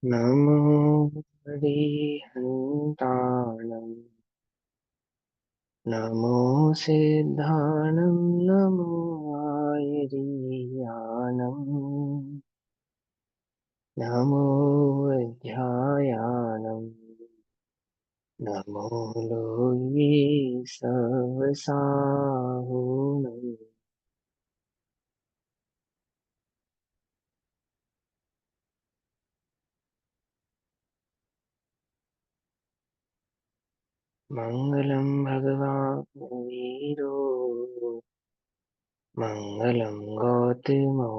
नमो हरिहन्ताणं नमो सिद्धाणं नमो आयर्याणं नमो अध्यायाणं नमो लोये सवसाहुणम् मङ्गलं भगवान् वीरो मङ्गलं गौतमो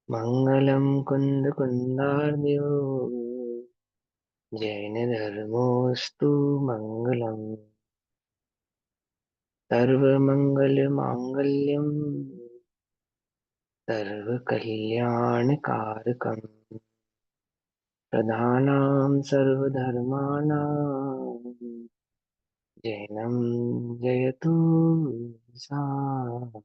मङ्गलं कुन्दकुन्दार्यो जैनधर्मोऽस्तु मङ्गलम् सर्वमङ्गलमाङ्गल्यं सर्वकल्याणकारकम् प्रधानां सर्वधर्माणां जैनं जयतु शासनम्।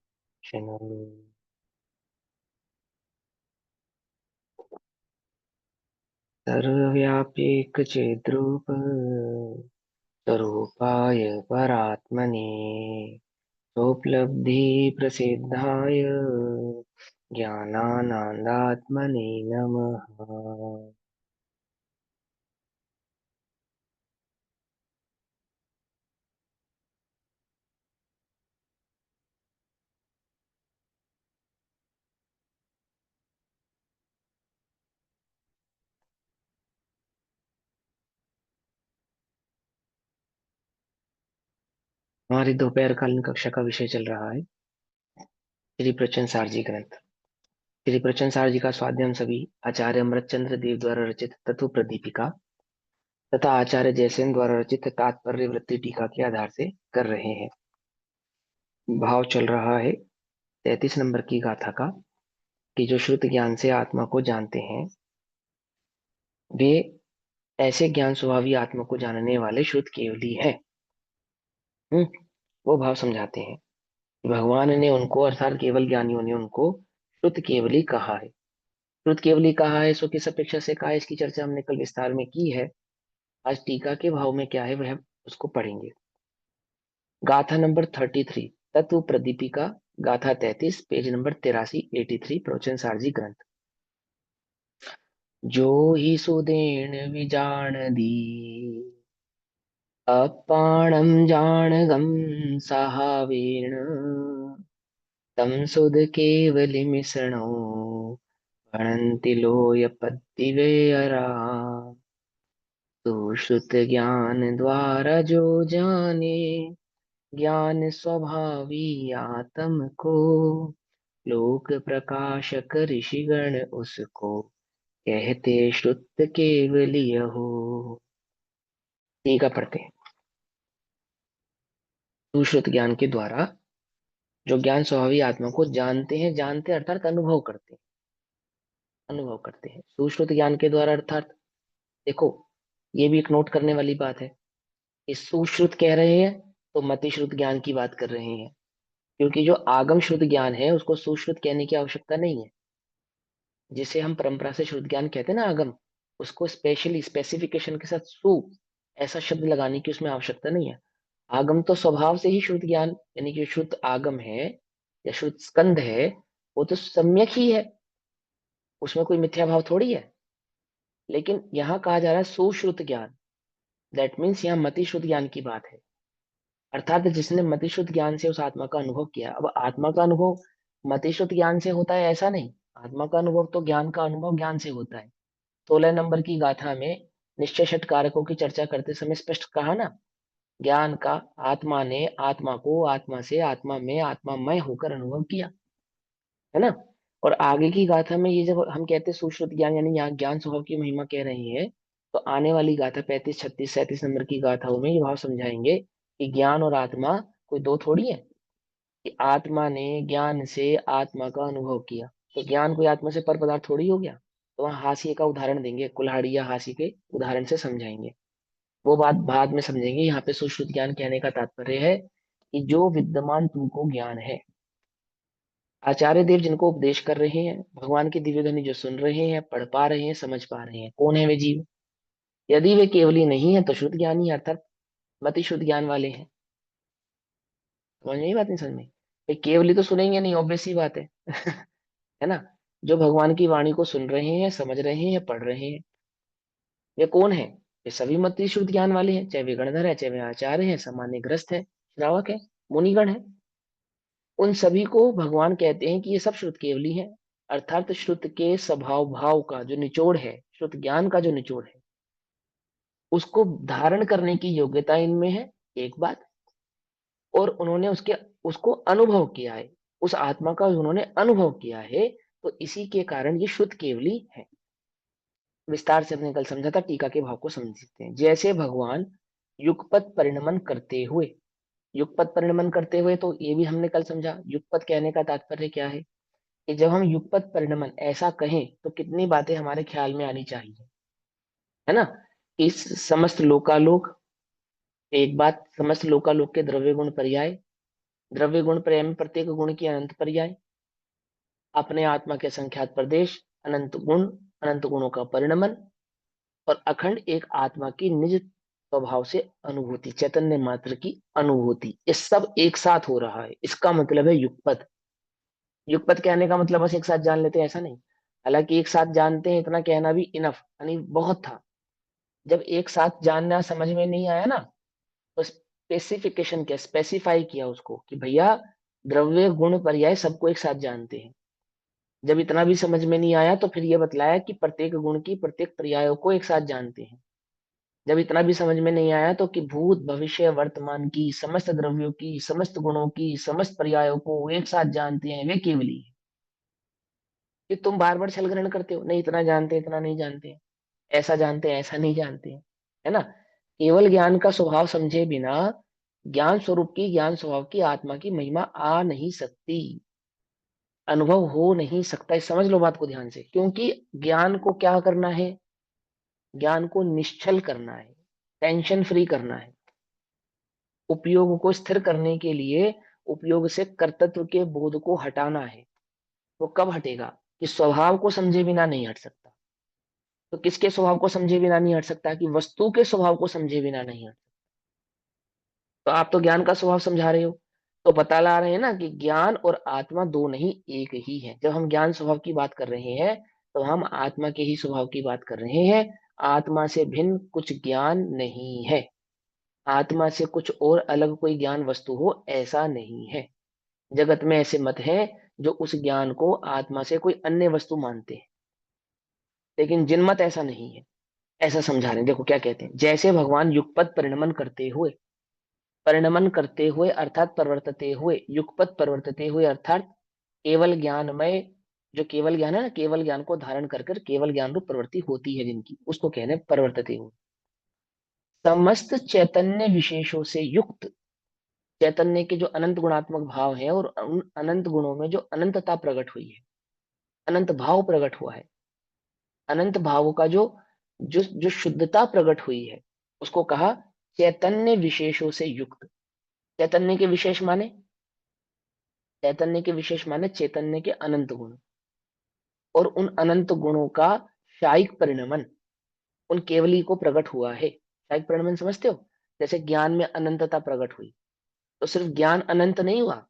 सर्वव्याप्येकचेद्रूप स्वरूपाय परात्मने सोपलब्धिप्रसिद्धाय ज्ञानानन्दात्मने नमः। हमारी दोपहरकालीन कक्षा का विषय चल रहा है श्री प्रचन सारजी ग्रंथ। श्री प्रचन सारजी का स्वाध्याय हम सभी आचार्य अमृतचंद्र देव द्वारा रचित तत्व प्रदीपिका तथा आचार्य जयसेन द्वारा रचित तात्पर्य वृत्ति टीका के आधार से कर रहे हैं। भाव चल रहा है 33 नंबर की गाथा का कि जो श्रुत ज्ञान से आत्मा को जानते हैं वे ऐसे ज्ञान स्वभावी आत्मा को जानने वाले श्रुत केवली है। हम्म, वो भाव समझाते हैं। भगवान ने उनको अर्थात केवल ज्ञानियों ने उनको श्रुत केवली कहा है। श्रुत केवली कहा है सो किस अपेक्षा से कहा है, इसकी चर्चा हमने कल विस्तार में की है। आज टीका के भाव में क्या है वह उसको पढ़ेंगे। गाथा नंबर 33 तत्व प्रदीपिका, गाथा 33 पेज नंबर 83 प्रवचन सारजी ग्रंथ। जो ही सुदेन विजान दी अपाणम जानगम सहावेण तम सुद केवली मिसणो भणन्ति लोयपत्तिवेयरा। तो श्रुत ज्ञान द्वारा जो जाने ज्ञान स्वभावी आत्म को लोक प्रकाशक ऋषिगण उसको कहते श्रुत केवलिय हो। टीका पढ़ते हैं। सुश्रुत ज्ञान के द्वारा जो ज्ञान स्वभावी आत्मा को जानते हैं, जानते अर्थात अनुभव करते हैं, अनुभव करते हैं सुश्रुत ज्ञान के द्वारा अर्थात देखो, ये भी एक नोट करने वाली बात है। इस सुश्रुत कह रहे हैं तो मति श्रुत ज्ञान की बात कर रहे हैं, क्योंकि जो आगम श्रुत ज्ञान है उसको सुश्रुत कहने की आवश्यकता नहीं है। जिसे हम परंपरा से श्रुत ज्ञान कहते हैं ना आगम, उसको स्पेशली स्पेसिफिकेशन के साथ सु ऐसा शब्द लगाने की उसमें आवश्यकता नहीं है। आगम तो स्वभाव से ही श्रुत ज्ञान यानी कि श्रुत आगम है या श्रुत स्कंद है, वो तो सम्यक ही है, उसमें कोई मिथ्या भाव थोड़ी है। लेकिन यहाँ कहा जा रहा है सुश्रुत ज्ञान, दैट मीन्स यहाँ मति श्रुत ज्ञान की बात है। अर्थात जिसने मतिशुद्ध ज्ञान से उस आत्मा का अनुभव किया। अब आत्मा का अनुभव मतिशुद्ध ज्ञान से होता है ऐसा नहीं, आत्मा का अनुभव तो ज्ञान का अनुभव ज्ञान से होता है। 16 नंबर की गाथा में निश्चय षट कारकों की चर्चा करते समय स्पष्ट कहा ना, ज्ञान का आत्मा ने आत्मा को आत्मा से आत्मा में आत्मामय होकर अनुभव किया, है ना। और आगे की गाथा में ये जब हम कहते हैं सुश्रुत ज्ञान यानी यहाँ ज्ञान स्वभाव की महिमा कह रहे हैं, तो आने वाली गाथा 35 36 37 नंबर की गाथाओं में ये भाव समझाएंगे कि ज्ञान और आत्मा कोई दो थोड़ी है। कि आत्मा ने ज्ञान से आत्मा का अनुभव किया तो ज्ञान कोई आत्मा से पर पदार्थ थोड़ी हो गया। तो वहां हाशिए का उदाहरण देंगे, कुल्हाड़ी या हाशी के उदाहरण से समझाएंगे। वो बात बाद में समझेंगे। यहाँ पे सुश्रुत ज्ञान कहने का तात्पर्य है कि जो विद्यमान तुमको ज्ञान है। आचार्य देव जिनको उपदेश कर रहे हैं, भगवान की दिव्य ध्वनि जो सुन रहे हैं, पढ़ पा रहे हैं, समझ पा रहे हैं, कौन है वे जीव? यदि वे केवली नहीं है तो शुद्ध ज्ञानी अर्थात मति शुद्ध ज्ञान वाले हैं। समझ में ये बात? नहीं समझ में? वे केवली तो सुनेंगे नहीं, ऑब्वियस सी बात है। है ना? जो भगवान की वाणी को सुन रहे हैं, समझ रहे हैं, पढ़ रहे हैं, वे कौन है? वे सभी मति शुद्ध ज्ञान वाले हैं, चाहे वे गणधर है, चाहे वे आचार्य है, सामान्य ग्रस्त है, श्रावक है, मुनिगण है। उन सभी को भगवान कहते हैं कि ये सब श्रुत केवली है। अर्थात श्रुत के स्वभाव भाव का जो निचोड़ है, श्रुत ज्ञान का जो निचोड़ है, उसको धारण करने की योग्यता इनमें है, एक बात। और उन्होंने उसके उसको अनुभव किया है, उस आत्मा का उन्होंने अनुभव किया है, तो इसी के कारण ये शुद्ध केवली है। विस्तार से हमने कल समझा था, टीका के भाव को समझ सकते हैं। जैसे भगवान युगपत परिणमन करते हुए, युगपत परिणमन करते हुए, तो ये भी हमने कल समझा। युगपत कहने का तात्पर्य क्या है? कि जब हम युगपत परिणमन ऐसा कहें तो कितनी बातें हमारे ख्याल में आनी चाहिए, है ना? इस समस्त लोकालोक, एक बात, समस्त लोकालोक के द्रव्य गुण पर्याय, द्रव्य गुण पर्याय में प्रत्येक गुण की अनंत पर्याय, अपने आत्मा के संख्यात प्रदेश, अनंत गुण, अनंत गुणों का परिणमन, और अखंड एक आत्मा की निज स्वभाव से अनुभूति, चैतन्य मात्र की अनुभूति, ये सब एक साथ हो रहा है। इसका मतलब है युगपत। युगपत कहने का मतलब बस एक साथ जान लेते हैं ऐसा नहीं। हालांकि एक साथ जानते हैं इतना कहना भी इनफ, यानी बहुत था। जब एक साथ जानना समझ में नहीं आया ना, तो स्पेसिफिकेशन किया, स्पेसिफाई किया उसको कि भैया द्रव्य गुण पर्याय सबको एक साथ जानते हैं। जब इतना भी समझ में नहीं आया तो फिर ये बतलाया कि प्रत्येक गुण की प्रत्येक पर्यायों को एक साथ जानते हैं। जब इतना भी समझ में नहीं आया तो कि भूत भविष्य वर्तमान की समस्त द्रव्यों की समस्त गुणों की समस्त पर्यायों को एक साथ जानते हैं, वे केवली है। कि तुम बार बार छल ग्रहण करते हो, नहीं इतना जानते हैं, इतना नहीं जानते हैं, ऐसा जानते हैं, ऐसा नहीं जानते हैं, है ना? केवल ज्ञान का स्वभाव समझे बिना ज्ञान स्वरूप की, ज्ञान स्वभाव की आत्मा की महिमा आ नहीं सकती, अनुभव हो नहीं सकता। इस समझ लो बात को ध्यान से, क्योंकि ज्ञान को क्या करना है? ज्ञान को निश्चल करना है, टेंशन फ्री करना है। उपयोग को स्थिर करने के लिए उपयोग से कर्तृत्व के बोध को हटाना है। वो कब हटेगा? कि स्वभाव को समझे बिना नहीं हट सकता। तो किसके स्वभाव को समझे बिना नहीं हट सकता? कि वस्तु के स्वभाव को समझे बिना नहीं हट। तो आप तो ज्ञान का स्वभाव समझा रहे हो, तो बता ला रहे हैं ना कि ज्ञान और आत्मा दो नहीं एक ही है। जब हम ज्ञान स्वभाव की बात कर रहे हैं तो हम आत्मा के ही स्वभाव की बात कर रहे हैं। आत्मा से भिन्न कुछ ज्ञान नहीं है, आत्मा से कुछ और अलग कोई ज्ञान वस्तु हो ऐसा नहीं है। जगत में ऐसे मत हैं जो उस ज्ञान को आत्मा से कोई अन्य वस्तु मानते हैं, लेकिन जिनमत ऐसा नहीं है। ऐसा समझा रहे हैं, देखो क्या कहते हैं। जैसे भगवान युगपत परिणमन करते हुए, परिणमन करते हुए अर्थात परिवर्तते हुए, युगपत परिवर्तते हुए अर्थात केवल ज्ञानमय, जो केवल ज्ञान है ना, केवल ज्ञान को धारण कर कर केवल ज्ञान रूप प्रवृत्ति होती है जिनकी, उसको कहने परिवर्तते हुए, समस्त चैतन्य विशेषों से युक्त, चैतन्य के जो अनंत गुणात्मक भाव है और उन अनंत गुणों में जो अनंतता प्रकट हुई है, अनंत भाव प्रकट हुआ है, अनंत भाव का जो जो जो शुद्धता प्रकट हुई है, उसको कहा चैतन्य विशेषों से युक्त। चैतन्य के विशेष माने, चैतन्य के विशेष माने चैतन्य के अनंत गुण, और उन अनंत गुणों का शायिक परिणमन उन केवली को प्रकट हुआ है। शायिक परिणमन समझते हो? जैसे ज्ञान में अनंतता प्रकट हुई, तो सिर्फ ज्ञान अनंत नहीं हुआ,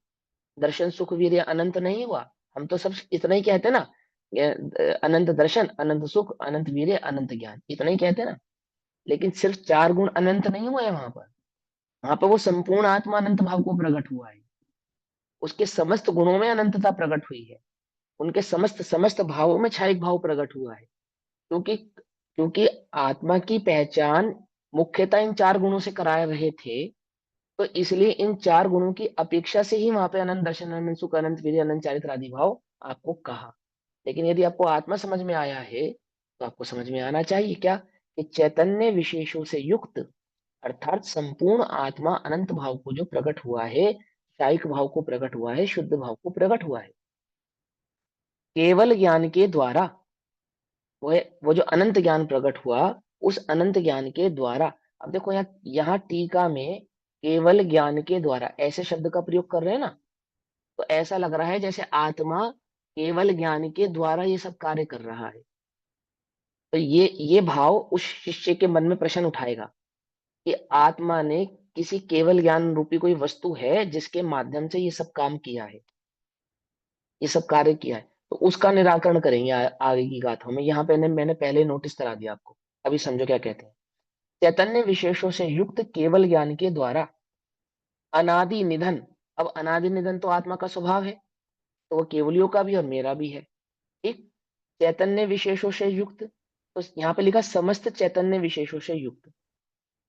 दर्शन सुख वीर्य अनंत नहीं हुआ। हम तो सब इतना ही कहते हैं ना, अनंत दर्शन, अनंत सुख, अनंत वीर्य, अनंत ज्ञान, इतना ही कहते हैं ना। लेकिन सिर्फ चार गुण अनंत नहीं हुए वहां पर, वहां पर वो संपूर्ण आत्मा अनंत भाव को प्रकट हुआ है। उसके समस्त गुणों में अनंतता प्रकट हुई है, उनके समस्त समस्त भावों में क्षायिक भाव प्रकट हुआ है। क्योंकि क्योंकि आत्मा की पहचान मुख्यतः इन चार गुणों से करा रहे थे, तो इसलिए इन चार गुणों की अपेक्षा से ही वहां पे अनंत दर्शन, अनंत सुख, अनंत वीर्य, अनंत चारित्र आदि भाव आपको कहा। लेकिन यदि आपको आत्मा समझ में आया है तो आपको समझ में आना चाहिए क्या? कि चैतन्य विशेषों से युक्त अर्थात संपूर्ण आत्मा अनंत भाव को जो प्रकट हुआ है, शायिक भाव को प्रकट हुआ है, शुद्ध भाव को प्रकट हुआ है केवल ज्ञान के द्वारा। वो जो अनंत ज्ञान प्रकट हुआ, उस अनंत ज्ञान के द्वारा। अब देखो यहाँ यहाँ टीका में केवल ज्ञान के द्वारा ऐसे शब्द का प्रयोग कर रहे हैं ना, तो ऐसा लग रहा है जैसे आत्मा केवल ज्ञान के द्वारा ये सब कार्य कर रहा है। तो ये भाव उस शिष्य के मन में प्रश्न उठाएगा कि आत्मा ने किसी केवल ज्ञान रूपी कोई वस्तु है जिसके माध्यम से ये सब काम किया है, ये सब कार्य किया है। तो उसका निराकरण करेंगे आगे की गाथाओं में। यहाँ पे मैंने पहले नोटिस करा दिया आपको, अभी समझो क्या कहते हैं। चैतन्य विशेषों से युक्त केवल ज्ञान के द्वारा अनादि निधन। अब अनादि निधन तो आत्मा का स्वभाव है, तो वो केवलियों का भी और मेरा भी है। ठीक। चैतन्य विशेषों से युक्त, तो यहाँ पे लिखा समस्त चैतन्य विशेषों से युक्त।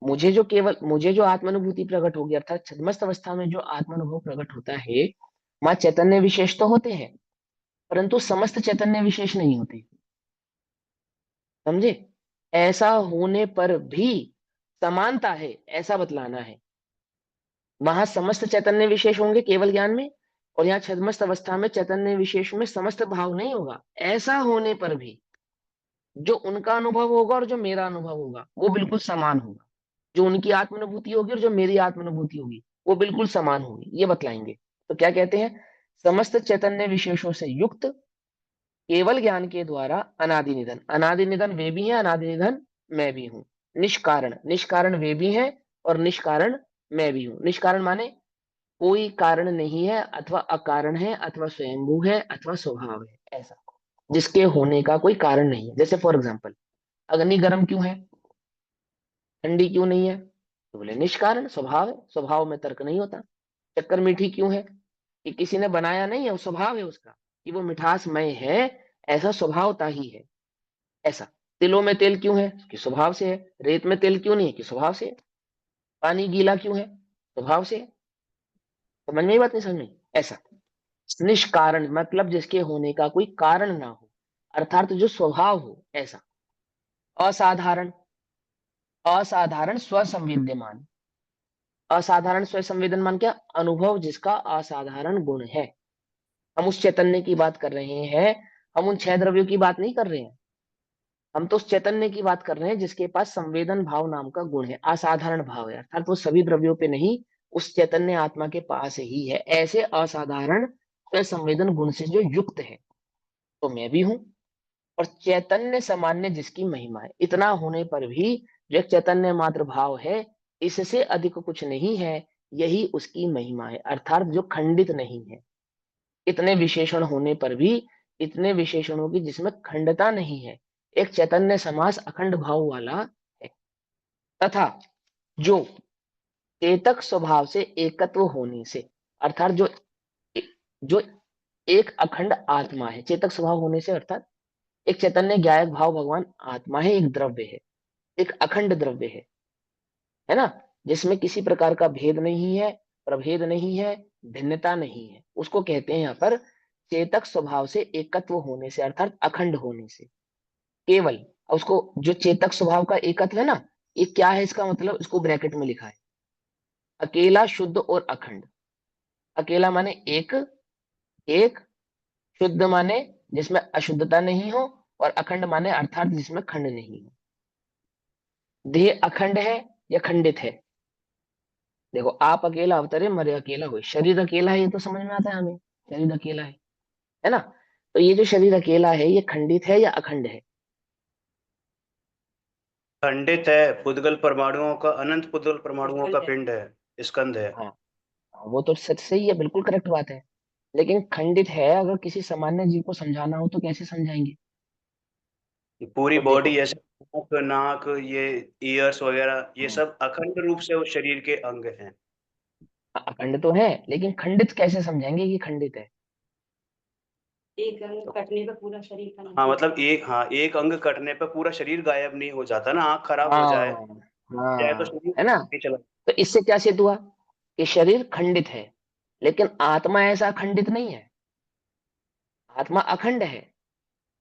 मुझे जो आत्मानुभूति प्रकट होगी, अर्थात छद्मस्त अवस्था में जो आत्मानुभव प्रकट होता है, वहां चैतन्य विशेष तो होते हैं, परंतु समस्त चैतन्य विशेष नहीं होते। समझे? ऐसा होने पर भी समानता है, ऐसा बतलाना है। वहां समस्त चैतन्य विशेष होंगे केवल ज्ञान में, और यहाँ छद्मस्त अवस्था में चैतन्य विशेष में समस्त भाव नहीं होगा। ऐसा होने पर भी जो उनका अनुभव होगा और जो मेरा अनुभव होगा वो बिल्कुल समान होगा। जो उनकी आत्मानुभूति होगी और जो मेरी आत्मानुभूति होगी वो बिल्कुल समान होगी, ये बतलाएंगे। तो क्या कहते हैं? समस्त चैतन्य विशेषों से युक्त केवल ज्ञान के द्वारा अनादि निधन। अनादि निधन वे भी हैं, अनादि निधन मैं भी हूं। निष्कारण, निष्कारण वे भी हैं और निष्कारण मैं भी हूं। निष्कारण माने कोई कारण नहीं है, अथवा अकारण है, अथवा स्वयंभू है, अथवा स्वभाव है, ऐसा जिसके होने का कोई कारण नहीं है। जैसे फॉर एग्जाम्पल, अग्नि गर्म क्यों है, ठंडी क्यों नहीं है? तो बोले निष्कारण, स्वभाव है, स्वभाव में तर्क नहीं होता। शक्कर मीठी क्यों है? कि किसी ने बनाया नहीं है, वो स्वभाव है उसका कि वो मिठासमय है, ऐसा स्वभावता ही है। ऐसा तिलों में तेल क्यों है? कि स्वभाव से है। रेत में तेल क्यों नहीं है? कि स्वभाव से है। पानी गीला क्यों है? स्वभाव से है। समझ में ही बात नहीं समझ में? ऐसा निष्कारण मतलब जिसके होने का कोई कारण ना हो, अर्थात जो स्वभाव हो, ऐसा। असाधारण, असाधारण स्वसंवेद्यमान। असाधारण स्वसंवेदनमान क्या? अनुभव जिसका असाधारण गुण है। हम उस चैतन्य की बात कर रहे हैं, हम उन छह द्रव्यों की बात नहीं कर रहे हैं। हम तो उस चैतन्य की बात कर रहे हैं जिसके पास संवेदन भाव नाम का गुण है, असाधारण भाव है, अर्थात वो सभी द्रव्यों पे नहीं, उस चैतन्य आत्मा के पास ही है, ऐसे असाधारण स्वसंवेदन गुण से जो युक्त है। तो मैं भी हूं। और चैतन्य सामान्य जिसकी महिमा है, इतना होने पर भी जो एक चैतन्य मात्र भाव है, इससे अधिक कुछ नहीं है, यही उसकी महिमा है, अर्थात जो खंडित नहीं है। इतने विशेषण होने पर भी, इतने विशेषणों की जिसमें खंडता नहीं है, एक चैतन्य समास अखंड भाव वाला है। तथा जो चेतक स्वभाव से एकत्व होने से, अर्थात जो एक अखंड आत्मा है, चेतक स्वभाव होने से अर्थात एक चैतन्य ज्ञायक भाव भगवान आत्मा है, एक द्रव्य है, एक अखंड द्रव्य है ना, जिसमें किसी प्रकार का भेद नहीं है, प्रभेद नहीं है, भिन्नता नहीं है, उसको कहते हैं यहाँ पर चेतक स्वभाव से एकत्व होने से, अर्थात अखंड होने से। केवल उसको, जो चेतक स्वभाव का एकत्व है ना, ये क्या है इसका मतलब, इसको ब्रैकेट में लिखा है, अकेला, शुद्ध और अखंड। अकेला माने एक, एक, शुद्ध माने जिसमें अशुद्धता नहीं हो, और अखंड माने अर्थात जिसमें खंड नहीं हो। देह अखंड है या खंडित है? देखो, आप अकेला अवतरे, मरे अकेला हुए। शरीर अकेला है ये तो समझ में आता है हमें, शरीर अकेला है ना? तो ये जो शरीर अकेला है, ये खंडित है या अखंड है? खंडित है। पुद्गल परमाणुओं का, अनंत पुद्गल परमाणुओं का पिंड है, स्कंद है। हाँ, वो तो सच सही है, बिल्कुल करेक्ट बात है। लेकिन खंडित है, अगर किसी सामान्य जीव को समझाना हो तो कैसे समझाएंगे? ये पूरी तो बॉडी, देखो, जैसे मुख, नाक, ये ईयर्स वगैरह, ये हाँ, सब अखंड रूप से उस शरीर के अंग हैं। अखंड तो है, लेकिन खंडित कैसे समझाएंगे कि खंडित है? एक अंग तो कटने पर पूरा शरीर का, हाँ मतलब एक, हाँ एक अंग कटने पर पूरा शरीर गायब नहीं हो जाता ना, आंख खराब हो जाए हाँ, जाए तो हाँ, शरीर है ना? नहीं चला। तो इससे क्या सिद्ध हुआ कि शरीर खंडित है, लेकिन आत्मा ऐसा खंडित नहीं है। आत्मा अखंड है।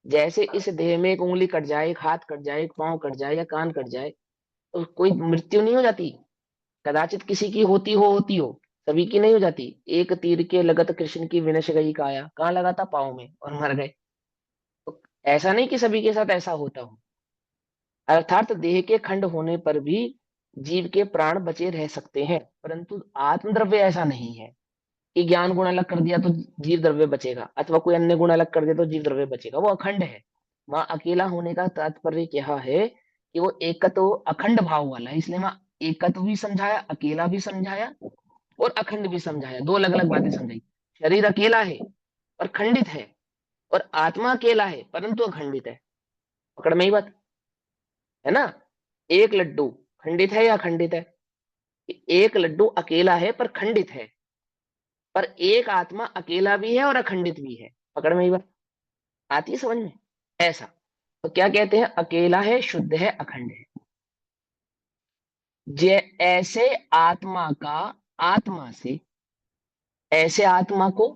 जैसे इस देह में एक उंगली कट जाए, एक हाथ कट जाए, एक पांव कट जाए या कान कट जाए, तो कोई मृत्यु नहीं हो जाती। कदाचित किसी की होती हो, सभी की नहीं हो जाती। एक तीर के लगत कृष्ण की विनश गई काया, कहाँ लगा था? पाँव में, और मर गए। तो ऐसा नहीं कि सभी के साथ ऐसा होता हो। अर्थात देह के खंड होने पर भी जीव के प्राण बचे रह सकते हैं, परंतु आत्मद्रव्य ऐसा नहीं है। कि ज्ञान गुण अलग कर दिया तो जीव द्रव्य बचेगा, अथवा कोई अन्य गुण अलग कर दिया तो जीव द्रव्य बचेगा, वो अखंड है। वहां अकेला होने का तात्पर्य क्या है कि वो एकत्व अखंड भाव वाला है, इसलिए वहां एकत्व भी समझाया, अकेला भी समझाया और अखंड भी समझाया, दो अलग अलग बातें समझाई। शरीर अकेला है और खंडित है, और आत्मा अकेला है परंतु अखंडित है। पकड़ में ही बात है ना। एक लड्डू खंडित है या अखंडित है? एक लड्डू अकेला है पर खंडित है, पर एक आत्मा अकेला भी है और अखंडित भी है। पकड़ में ही बात आती है समझ में? ऐसा। तो क्या कहते हैं, अकेला है, शुद्ध है, अखंड है। जे ऐसे आत्मा का आत्मा से, ऐसे आत्मा को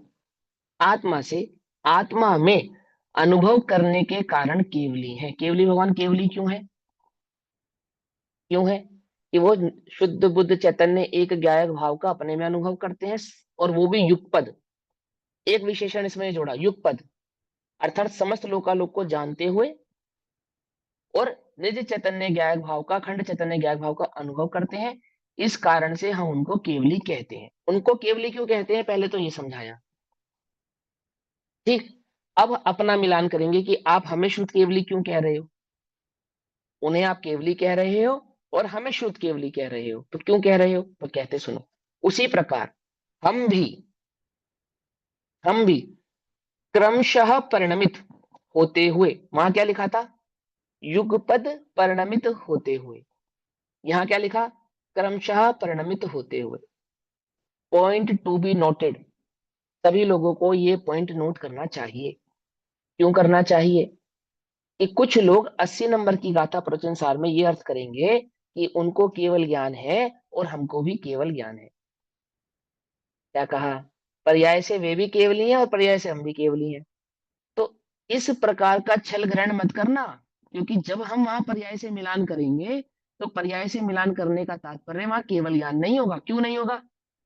आत्मा से, आत्मा में अनुभव करने के कारण केवली है। केवली भगवान केवली क्यों है? क्यों है? कि वो शुद्ध बुद्ध चैतन्य एक ज्ञायक भाव का अपने में अनुभव करते हैं, और वो भी युगपद। एक विशेषण इसमें जोड़ा, युगपद, अर्थात समस्त लोकालोक को जानते हुए और निज चैतन्य ज्ञायक भाव का, खंड चैतन्य ज्ञायक भाव का अनुभव करते हैं। इस कारण से हम उनको केवली कहते हैं। उनको केवली क्यों कहते हैं, पहले तो ये समझाया। ठीक। अब अपना मिलान करेंगे कि आप हमें शुद्ध केवली क्यों कह रहे हो। उन्हें आप केवली कह रहे हो और हमें शुद्ध केवली कह रहे हो, तो क्यों कह रहे हो? तो कहते सुनो, उसी प्रकार हम भी हम भी क्रमशः परिणमित होते हुए, वहां क्या लिखा था? युगपद परिणमित होते हुए। यहां क्या लिखा? क्रमशः परिणमित होते हुए। Point to be noted. सभी लोगों को ये पॉइंट नोट करना चाहिए। क्यों करना चाहिए? कि कुछ लोग 80 नंबर की गाथा प्रवचन सार में ये अर्थ करेंगे कि उनको केवल ज्ञान है और हमको भी केवल ज्ञान है। क्या कहा? पर्याय से वे भी केवली हैं और पर्याय से हम भी केवली हैं। तो इस प्रकार का छल ग्रहण मत करना, क्योंकि जब हम वहां पर्याय से मिलान करेंगे तो पर्याय से मिलान करने का तात्पर्य वहां केवल ज्ञान नहीं होगा। क्यों नहीं होगा?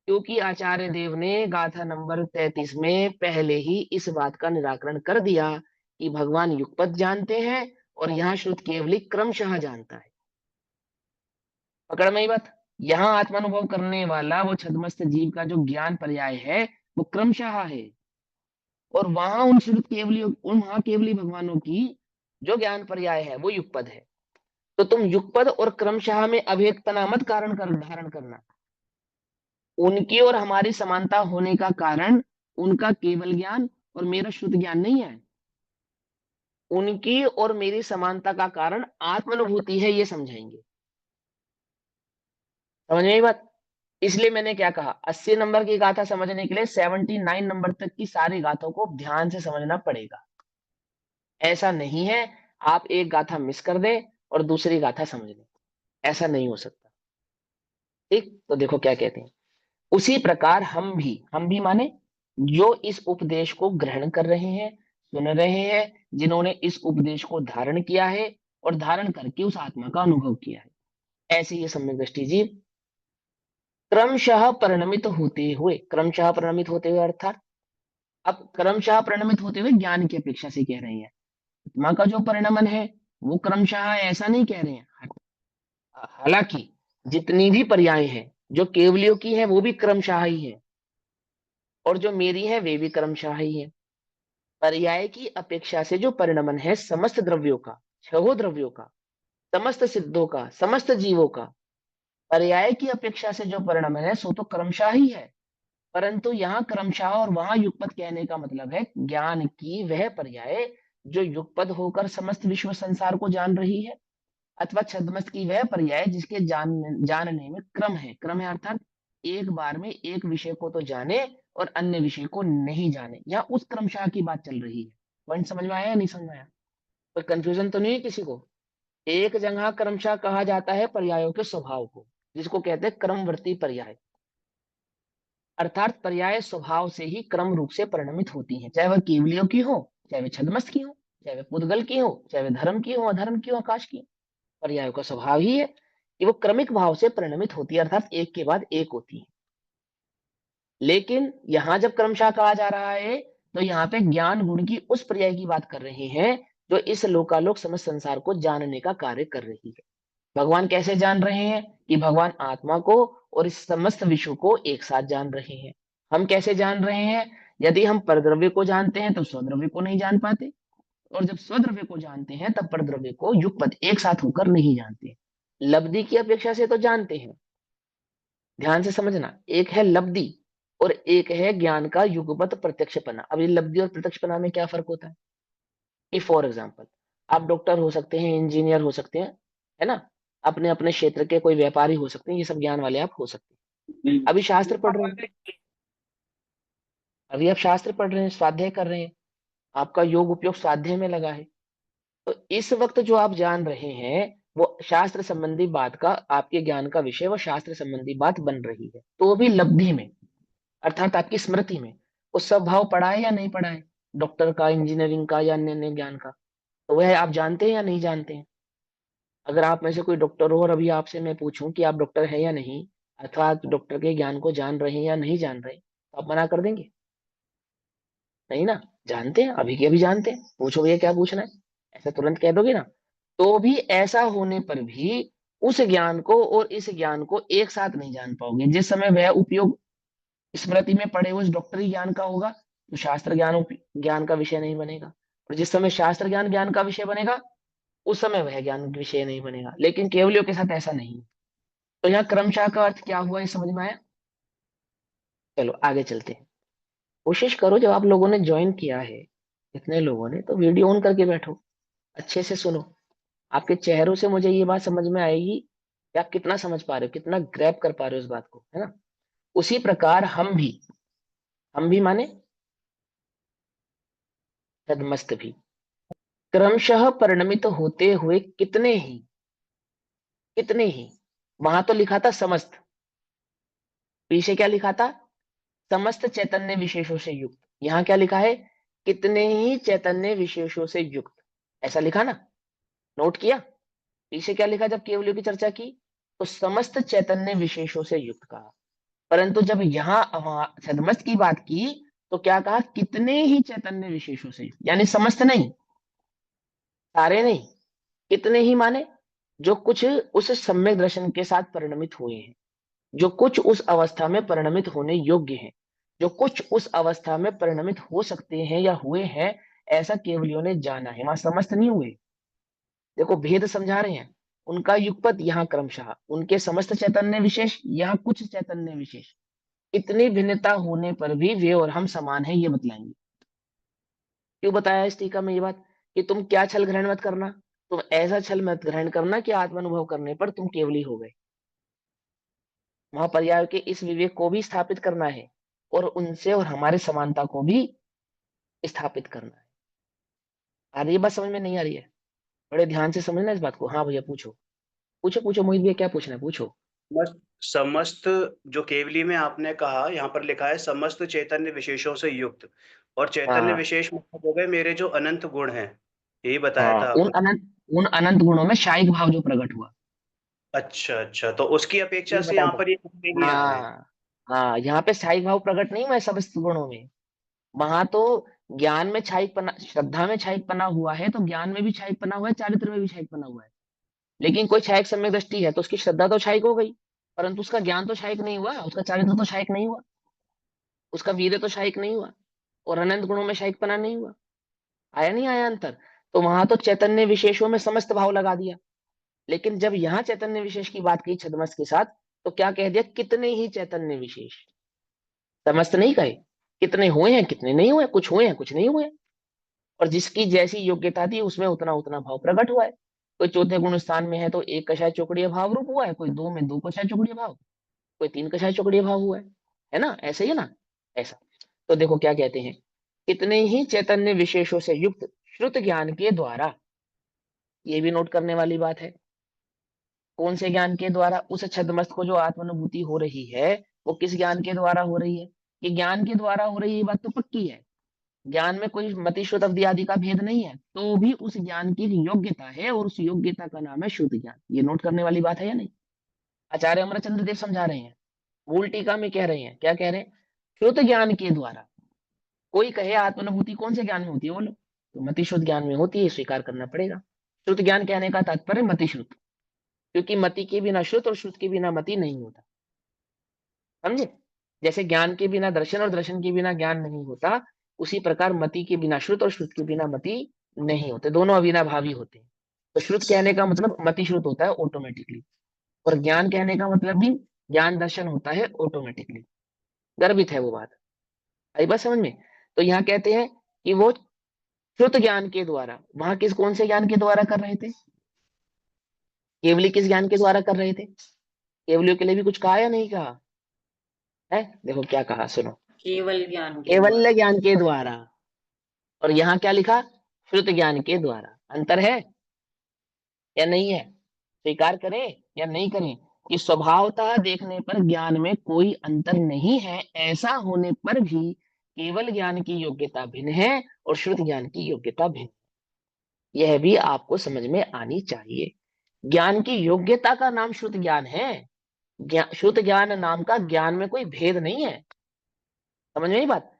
क्योंकि आचार्य देव ने गाथा नंबर 33 में पहले ही इस बात का निराकरण कर दिया कि भगवान युगपत जानते हैं और यहाँ शुद्ध केवली क्रमशः जानता है। पकड़ में ही बात। यहाँ आत्मानुभव करने वाला वो छद्मस्त जीव का जो ज्ञान पर्याय है वो क्रमशः है, और वहां उन शुद्ध केवली, उन वहां केवली भगवानों की जो ज्ञान पर्याय है वो युगपद है। तो तुम युगपद और क्रमशः में अभेदपना मत कारण कर धारण करना। उनकी और हमारी समानता होने का कारण उनका केवल ज्ञान और मेरा शुद्ध ज्ञान नहीं है। उनकी और मेरी समानता का कारण आत्मानुभूति है, ये समझाएंगे। समझ में आई बात? इसलिए मैंने क्या कहा, 80 नंबर की गाथा समझने के लिए 79 नंबर तक की सारी गाथों को ध्यान से समझना पड़ेगा। ऐसा नहीं है आप एक गाथा मिस कर दें और दूसरी गाथा समझ लें, ऐसा नहीं हो सकता। ठीक। तो देखो क्या कहते हैं, उसी प्रकार हम भी माने जो इस उपदेश को ग्रहण कर रहे हैं, सुन रहे हैं, जिन्होंने इस उपदेश को धारण किया है और धारण करके उस आत्मा का अनुभव किया है, ऐसे ये सम्यक दृष्टि जीव क्रमशः परिणमित होते हुए, क्रमशः परिणमित होते हुए अर्थात, अब क्रमशः परिणमित होते हुए ज्ञान की अपेक्षा से कह रहे हैं। आत्मा का जो परिणमन है वो क्रमशः है, ऐसा नहीं कह रहे हैं। हालांकि जितनी भी पर्याय हैं जो केवलियों की है वो भी क्रमशः ही है, और जो मेरी है वे भी क्रमशः ही है। पर्याय की अपेक्षा से जो परिणमन है समस्त द्रव्यों का, छहो द्रव्यों का, समस्त सिद्धों का, समस्त जीवों का, पर्याय की अपेक्षा से जो परिणमन है सो तो क्रमशः ही है। परंतु यहाँ क्रमशः और वहां युगपत कहने का मतलब है ज्ञान की वह पर्याय जो युगपत होकर समस्त विश्व संसार को जान रही है, अथवा छद्मस्त की वह पर्याय जिसके जानने में क्रम है। क्रम है अर्थात एक बार में एक विषय को तो जाने और अन्य विषय को नहीं जाने, यहाँ उस क्रमशः की बात चल रही है। पॉइंट समझ में आया या नहीं समझ में आया? कोई कंफ्यूजन तो नहीं है किसी को? एक जगह क्रमशः कहा जाता है पर्यायों के स्वभाव को, जिसको कहते हैं क्रमवर्ती पर्याय, अर्थात पर्याय स्वभाव से ही क्रम रूप से परिणमित होती हैं, चाहे वह केवलियों की हो, चाहे वे छद्मस्त की हो, चाहे वे पुद्गल की हो, चाहे वे धर्म की हो, अधर्म की हो, आकाश की। पर्यायों का स्वभाव ही है कि वो क्रमिक भाव से परिणमित होती है, अर्थात एक के बाद एक होती है। लेकिन यहां जब क्रमशः कहा जा रहा है तो यहाँ पे ज्ञान गुण की उस पर्याय की बात कर रहे हैं जो इस लोकालोक समस्त संसार को जानने का कार्य कर रही है। भगवान कैसे जान रहे हैं? कि भगवान आत्मा को और इस समस्त विश्व को एक साथ जान रहे हैं। हम कैसे जान रहे हैं? यदि हम परद्रव्य को जानते हैं तो स्वद्रव्य को नहीं जान पाते, और जब स्वद्रव्य को जानते हैं तब परद्रव्य को युगपत एक साथ होकर नहीं जानते। लब्धि की अपेक्षा से तो जानते हैं। ध्यान से समझना, एक है लब्धि और एक है ज्ञान का युगपत प्रत्यक्षपना। अब ये लब्धि और प्रत्यक्षपना में क्या फर्क होता है? कि फॉर एग्जाम्पल, आप डॉक्टर हो सकते हैं, इंजीनियर हो सकते हैं, है ना, अपने अपने क्षेत्र के कोई व्यापारी हो सकते हैं, ये सब ज्ञान वाले आप हो सकते हैं। अभी शास्त्र पढ़ रहे हैं, अभी आप शास्त्र पढ़ रहे हैं, स्वाध्याय कर रहे हैं, आपका योग उपयोग स्वाध्याय में लगा है। तो इस वक्त जो आप जान रहे हैं वो शास्त्र संबंधी बात का, आपके ज्ञान का विषय वो शास्त्र संबंधी बात बन रही है, तो भी लब्धि में, अर्थात आपकी स्मृति में वो सब भाव पड़ा है या नहीं पड़ा है, डॉक्टर का, इंजीनियरिंग का या अन्य अन्य ज्ञान का, तो वह आप जानते हैं या नहीं जानते हैं? अगर आप में से कोई डॉक्टर हो और अभी आपसे मैं पूछूं कि आप डॉक्टर है या नहीं, अथवा आप डॉक्टर के ज्ञान को जान रहे हैं या नहीं जान रहे, तो आप मना कर देंगे? नहीं ना, जानते हैं, अभी के अभी जानते हैं, पूछो भैया क्या पूछना है, ऐसा तुरंत कह दोगे ना? तो भी ऐसा होने पर भी उस ज्ञान को और इस ज्ञान को एक साथ नहीं जान पाओगे। जिस समय वह उपयोग स्मृति में पड़े हुए उस डॉक्टरी ज्ञान का होगा, तो शास्त्र ज्ञान ज्ञान का विषय नहीं बनेगा, और जिस समय शास्त्र ज्ञान ज्ञान का विषय बनेगा, उस समय वह ज्ञान विषय नहीं बनेगा। लेकिन केवलियों के साथ ऐसा नहीं। तो यहाँ क्रमशः का अर्थ क्या हुआ, ये समझ में आया? चलो आगे चलते हैं। कोशिश करो, जब आप लोगों ने ज्वाइन किया है, इतने लोगों ने, तो वीडियो ऑन करके बैठो, अच्छे से सुनो। आपके चेहरों से मुझे ये बात समझ में आएगी कि आप कितना समझ पा रहे हो, कितना ग्रैब कर पा रहे हो इस बात को, है ना? उसी प्रकार हम भी माने तदमस्त भी, क्रमशः परिणमित होते हुए कितने ही, वहां तो लिखा था समस्त, पीछे क्या लिखा था? समस्त चैतन्य विशेषों से युक्त। यहाँ क्या लिखा है? कितने ही चैतन्य विशेषों से युक्त, ऐसा लिखा ना? नोट किया? पीछे क्या लिखा जब केवलियों की चर्चा की? तो समस्त चैतन्य विशेषों से युक्त कहा। परंतु जब यहाँ सदमस्त की बात की, तो क्या कहा? कितने ही चैतन्य विशेषों से युक्त, यानी समस्त नहीं, सारे नहीं, कितने ही माने जो कुछ उस सम्यक दर्शन के साथ परिणमित हुए हैं, जो कुछ उस अवस्था में परिणमित होने योग्य हैं, जो कुछ उस अवस्था में परिणमित हो सकते हैं या हुए हैं, ऐसा केवलियों ने जाना है। वहां समस्त नहीं हुए, देखो भेद समझा रहे हैं। उनका युगपत यहाँ क्रमशः, उनके समस्त चैतन्य विशेष, यहाँ कुछ चैतन्य विशेष, इतनी भिन्नता होने पर भी वे और हम समान है, ये बतलाएंगे। क्यों बताया इस टीका में ये बात? कि तुम क्या छल ग्रहण मत करना, तुम ऐसा छल मत ग्रहण करना कि आत्मानुभव करने पर तुम केवली हो गए। वहां पर्याय के इस विवेक को भी स्थापित करना है, और उनसे और हमारे समानता को भी स्थापित करना है। आ रही है बात समझ में? नहीं आ रही है? बड़े ध्यान से समझना इस बात को। हाँ भैया पूछो, पूछो पूछो मोहित भैया, क्या पूछना है पूछो। मस्त समस्त जो केवली में आपने कहा, यहाँ पर लिखा है समस्त चैतन्य विशेषों से युक्त, और चैतन्य हाँ विशेष मतलब हो गए मेरे जो अनंत गुण हैं, यही बताया हाँ, था उन आपने। अनंत, उन अनंत गुणों में शायिक भाव जो प्रकट हुआ, अच्छा, अच्छा, तो उसकी अपेक्षा ये से बताया यहाँ था। पर ये नहीं आ रहे हैं। हाँ हाँ, यहाँ पे शायिक भाव प्रकट नहीं हुआ है सब गुणों में। वहां तो ज्ञान में छायिक पना, श्रद्धा में छायिक पना हुआ है, तो ज्ञान में भी छायिक पना हुआ है, चारित्र में भी छायिक पना हुआ है। लेकिन कोई छायिक सम्यक दृष्टि है तो उसकी श्रद्धा तो छायिक हो गई, परंतु उसका ज्ञान तो छायिक नहीं हुआ, उसका चारित्र तो छायिक नहीं हुआ, उसका वीर्य तो छायिक नहीं हुआ, और अनंत गुणों में छायिक पना नहीं हुआ। आया नहीं आया अंतर? तो वहां तो चैतन्य विशेषों में समस्त भाव लगा दिया, लेकिन जब यहाँ चैतन्य विशेष की बात की छदमस के साथ, तो क्या कह दिया? कितने ही चैतन्य विशेष, समस्त नहीं कहे। कितने हुए हैं, कितने नहीं हुए, कुछ हुए हैं कुछ नहीं हुए, और जिसकी जैसी योग्यता थी उसमें उतना उतना भाव प्रकट हुआ है। कोई चौथे गुण स्थान में है तो एक कषाय चौकड़ीय भाव रूप हुआ है, कोई दो में दो कषाय चौकड़ीय भाव, कोई तीन कषाय चौकड़ीय भाव हुआ है ना? ऐसे ही है ना? ऐसा। तो देखो क्या कहते हैं, कितने ही चैतन्य विशेषों से युक्त श्रुत ज्ञान के द्वारा, ये भी नोट करने वाली बात है। कौन से ज्ञान के द्वारा? उस छद्मस्त को जो आत्मानुभूति हो रही है, वो किस ज्ञान के द्वारा हो रही है? कि ज्ञान के द्वारा हो रही है, ये बात तो पक्की है। ज्ञान में कोई मति श्रुत अवधि आदि का भेद नहीं है, तो भी उस ज्ञान की एक योग्यता है, और उस योग्यता का नाम है शुद्ध ज्ञान। ये नोट करने वाली बात है या नहीं? आचार्य अमरचंद्र देव समझा रहे हैं, मूल टीका में कह रहे हैं, क्या कह रहे हैं? शुद्ध ज्ञान के द्वारा। कोई कहे आत्मानुभूति कौन से ज्ञान में होती है, बोलो? तो मति शुद्ध ज्ञान में होती है, स्वीकार करना पड़ेगा। शुद्ध ज्ञान कहने का तात्पर्य मति श्रुत, क्योंकि मति के बिना श्रुत और श्रुत के बिना मति नहीं होता। समझे? जैसे ज्ञान के बिना दर्शन और दर्शन के बिना ज्ञान नहीं होता, उसी प्रकार मति के बिना श्रुत और श्रुत के बिना मति नहीं होते, दोनों अविनाभावी होते हैं। तो श्रुत कहने का मतलब मति श्रुत होता है ऑटोमेटिकली, और ज्ञान कहने का मतलब भी ज्ञान दर्शन होता है ऑटोमेटिकली। गर्भित है वो बात, आई बात समझ में। तो यहाँ कहते हैं कि वो श्रुत ज्ञान के द्वारा, वहां किस कौन से ज्ञान के द्वारा कर रहे थे, केवली किस ज्ञान के द्वारा कर रहे थे, केवलियों के लिए भी कुछ कहा या नहीं कहा है, देखो क्या कहा सुनो, केवल ज्ञान के केवल्य द्वारा। ज्ञान के द्वारा, और यहाँ क्या लिखा, श्रुत ज्ञान के द्वारा। अंतर है या नहीं है, स्वीकार करें या नहीं करें कि स्वभावतः देखने पर ज्ञान में कोई अंतर नहीं है, ऐसा होने पर भी केवल ज्ञान की योग्यता भिन्न है और श्रुत ज्ञान की योग्यता भिन्न, यह भी आपको समझ में आनी चाहिए। ज्ञान की योग्यता का नाम श्रुत ज्ञान है, श्रुत ज्ञान नाम का ज्ञान में कोई भेद नहीं है, समझ में आई बात।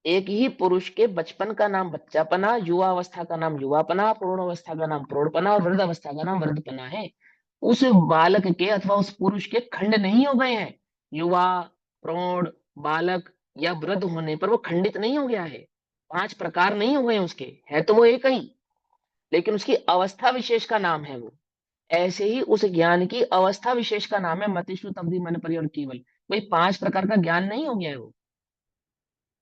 एक ही पुरुष के बचपन का नाम बच्चापना, युवा अवस्था का नाम युवापना, प्रौढ़ अवस्था का नाम प्रौढ़पना और वृद्ध अवस्था का नाम वृद्धपना है। उस बालक के अथवा उस पुरुष के खंड नहीं हो गए हैं, युवा, प्रौढ़, बालक या वृद्ध होने पर वो खंडित नहीं हो गया है, 5 प्रकार नहीं हो गए उसके, है तो वो एक ही, लेकिन उसकी अवस्था विशेष का नाम है वो। ऐसे ही उस ज्ञान की अवस्था विशेष का नाम है मतिश्रुत, अवधि, मन, परि और केवल। कोई 5 प्रकार का ज्ञान नहीं हो गया है वो,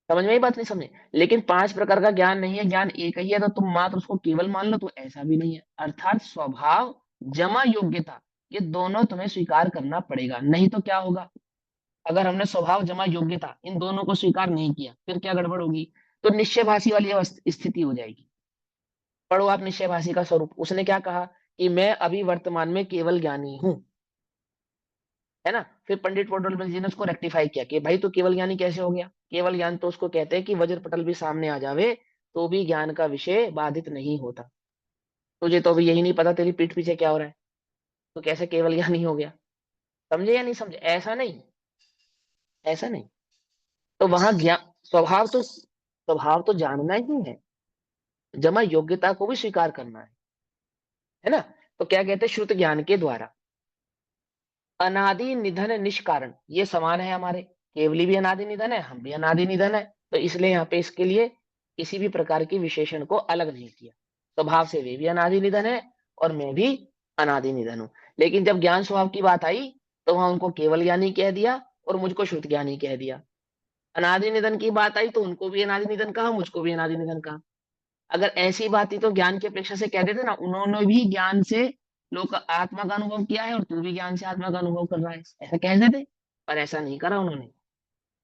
समझ में ही बात नहीं समझे। लेकिन 5 प्रकार का ज्ञान नहीं है, ज्ञान एक ही है, तो तुम मात्र उसको केवल मान लो, तो ऐसा भी नहीं है। अर्थात स्वभाव जमा योग्यता, ये दोनों तुम्हें स्वीकार करना पड़ेगा, नहीं तो क्या होगा, अगर हमने स्वभाव जमा योग्यता इन दोनों को स्वीकार नहीं किया, फिर क्या गड़बड़ होगी, तो निश्चयभाषी वाली स्थिति हो जाएगी। पढ़ो आप निश्चयभाषी का स्वरूप, उसने क्या कहा कि मैं अभी वर्तमान में केवल ज्ञानी हूं, है ना। फिर पंडित पौडवाल जी ने उसको रेक्टिफाई किया कि भाई तू केवल ज्ञानी कैसे हो गया, केवल ज्ञान तो उसको कहते हैं कि वज्र पटल भी सामने आ जावे तो भी ज्ञान का विषय बाधित नहीं होता। तुझे तो अभी यही नहीं पता तेरी पीठ पीछे क्या हो रहा है, तो कैसे केवल ज्ञानी हो गया, समझे या नहीं समझे, ऐसा नहीं, ऐसा नहीं। तो वहां ज्ञान, स्वभाव तो जानना ही है, जमा योग्यता को भी स्वीकार करना है ना। तो क्या कहते हैं, श्रुत ज्ञान के द्वारा अनादि निधन निष्कारण, ये समान है हमारे, केवली भी अनादि निधन है, हम भी अनादि निधन है, तो इसलिए यहाँ पे इसके लिए किसी भी प्रकार की विशेषण को अलग नहीं किया। स्वभाव से वे भी अनादि निधन है और मैं भी अनादि निधन हूं। लेकिन जब ज्ञान स्वभाव की बात आई तो वहां उनको केवल ज्ञानी कह दिया और मुझको श्रुत ज्ञानी कह दिया। अनादि निधन की बात आई तो उनको भी अनादि निधन कहा, मुझको भी अनादि निधन कहा। अगर ऐसी बात थी तो ज्ञान की अपेक्षा से कह देते ना, उन्होंने भी ज्ञान से लोक आत्मा का अनुभव किया है और तू भी ज्ञान से आत्मा का अनुभव कर रहा है, ऐसा कह देते। पर ऐसा नहीं करा उन्होंने।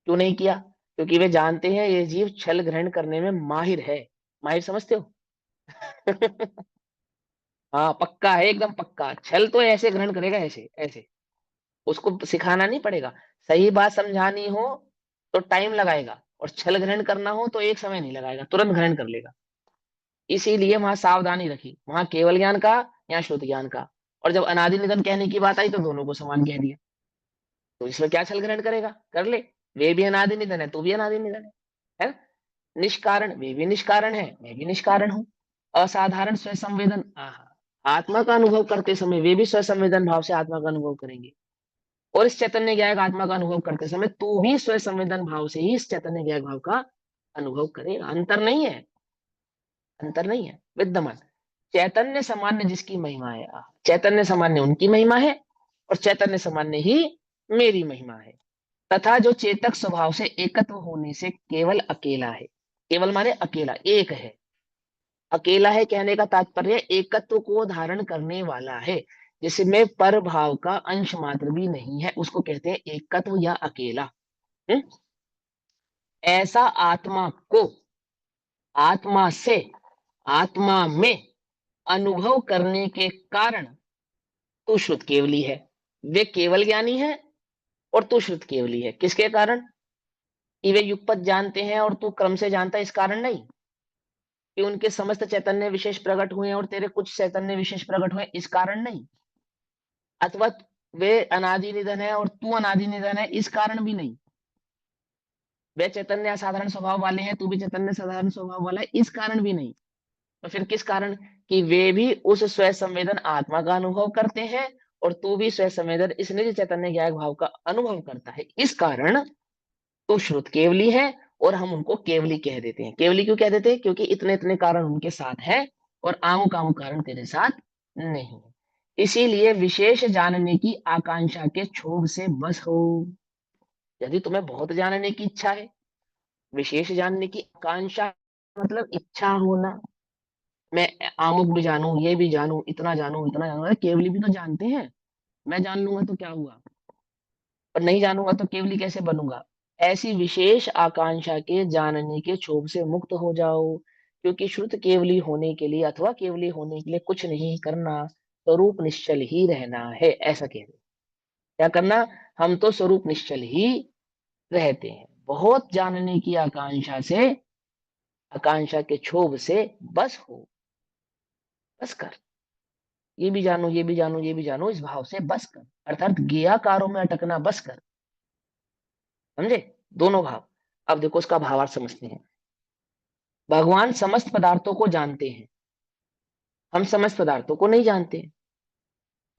क्यों नहीं किया, क्योंकि वे जानते हैं ये जीव छल ग्रहण करने में माहिर है। माहिर समझते हो हाँ पक्का है, एकदम पक्का, छल तो ऐसे ग्रहण करेगा, ऐसे ऐसे, उसको सिखाना नहीं पड़ेगा। सही बात समझानी हो तो टाइम लगाएगा, और छल ग्रहण करना हो तो एक समय नहीं लगाएगा, तुरंत ग्रहण कर लेगा। इसीलिए वहां सावधानी रखी, वहां केवल ज्ञान का, यहाँ शुद्ध ज्ञान का। और जब अनादि निधन कहने की बात आई तो दोनों को समान कह दिया, तो इसमें क्या छल ग्रहण करेगा, कर ले। वे भी अनादि निधन है, तू भी अनादि निधन है ना? निष्कारण, वे भी निष्कारण है, मैं भी निष्कारण हूँ। असाधारण स्वसंवेदन, आत्मा का अनुभव करते समय वे भी स्वसंवेदन भाव से आत्मा का अनुभव करेंगे, और इस चैतन्य ज्ञायक आत्मा का अनुभव करते समय तू भी स्वसंवेदन भाव से ही इस चैतन्य ज्ञायक भाव का अनुभव करेगा। अंतर नहीं है, अंतर नहीं है, विद्यमान। चैतन्य सामान्य जिसकी महिमा है, चैतन्य सामान्य उनकी महिमा है और चैतन्य सामान्य ही मेरी महिमा है। तथा जो चेतक स्वभाव से एकत्व होने से केवल अकेला है, केवल माने अकेला, एक है। अकेला है कहने का तात्पर्य एकत्व को धारण करने वाला है, जिसमें पर भाव का अंश मात्र भी नहीं है, उसको कहते हैं एकत्व या अकेला। हम्म? ऐसा आत्मा को आत्मा से आत्मा में अनुभव करने के कारण तू शुद्ध केवली है। वे केवल ज्ञानी है और तू शुद्ध केवली है, किसके कारण, कि वे युगपत जानते हैं और तू क्रम से जानता है, इस कारण नहीं कि उनके समस्त चैतन्य विशेष प्रकट हुए और तेरे कुछ चैतन्य विशेष प्रकट हुए, इस कारण नहीं। अथवा वे अनादि निधन है और तू अनादि निधन है, इस कारण भी नहीं। वे चैतन्य असाधारण स्वभाव वाले हैं, तू भी चैतन्य साधारण स्वभाव वाला है, इस कारण भी नहीं। तो फिर किस कारण, कि वे भी उस स्व संवेदन आत्मा का अनुभव करते हैं और तू भी स्व संवेदन इस निज चैतन्य ज्ञायक भाव का अनुभव करता है, इस कारण तो श्रुत केवली है और हम उनको केवली कह देते हैं। केवली क्यों कह देते हैं? क्योंकि इतने इतने कारण उनके साथ है और आमुक आमुक कारण तेरे साथ नहीं है। इसीलिए विशेष जानने की आकांक्षा के क्षोभ से बस हो। यदि तुम्हें बहुत जानने की इच्छा है, विशेष जानने की आकांक्षा मतलब इच्छा होना, मैं अमुक भी जानूं, ये भी जानूं, इतना जानूं, इतना जानूं। अरे केवली भी तो जानते हैं, मैं जान लूंगा तो क्या हुआ, और नहीं जानूंगा तो केवली कैसे बनूंगा। ऐसी विशेष आकांक्षा के जानने के क्षोभ से मुक्त हो जाओ, क्योंकि श्रुत केवली होने के लिए अथवा केवली होने के लिए कुछ नहीं करना, स्वरूप निश्चल ही रहना है, ऐसा कह रहे। क्या करना? हम तो स्वरूप निश्चल ही रहते हैं। बहुत जानने की आकांक्षा से, आकांक्षा के क्षोभ से बस हो, बस कर। ये भी जानो, ये भी जानो, ये भी जानो, इस भाव से बस कर, अर्थात ज्ञेयाकारों में अटकना बस कर। समझे? दोनों भाव। अब देखो उसका भावार्थ समझते हैं। भगवान समस्त पदार्थों को जानते हैं, हम समस्त पदार्थों को नहीं जानते।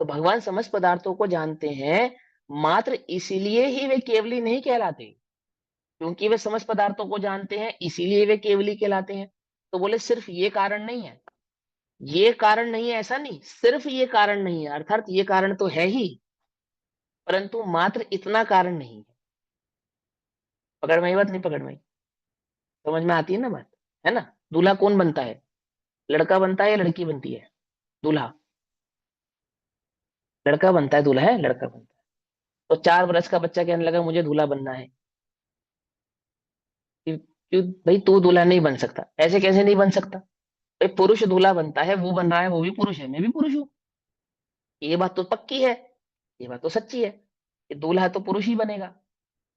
तो भगवान समस्त पदार्थों को जानते हैं, मात्र इसलिए ही वे केवली नहीं कहलाते। क्योंकि वे समस्त पदार्थों को जानते हैं इसीलिए वे केवली कहलाते हैं। तो बोले सिर्फ ये कारण नहीं है, ये कारण नहीं है ऐसा नहीं, सिर्फ ये कारण नहीं है, अर्थात ये कारण तो है ही, परंतु मात्र इतना कारण नहीं है। पकड़ में आई बात? नहीं पकड़ में आई? समझ में आती है ना बात? है ना? दूल्हा कौन बनता है? लड़का बनता है या लड़की बनती है? दूल्हा लड़का बनता है, दूल्हा है लड़का बनता है। तो 4 वर्ष का बच्चा कहने लगा मुझे दूल्हा बनना है, क्यों भाई? तू दूल्हा नहीं बन सकता। ऐसे कैसे नहीं बन सकता? भाई पुरुष दूल्हा बनता है, वो बन रहा है, वो भी पुरुष है, मैं भी पुरुष हूँ। ये बात तो पक्की है, ये बात तो सच्ची है कि दूल्हा तो पुरुष ही बनेगा,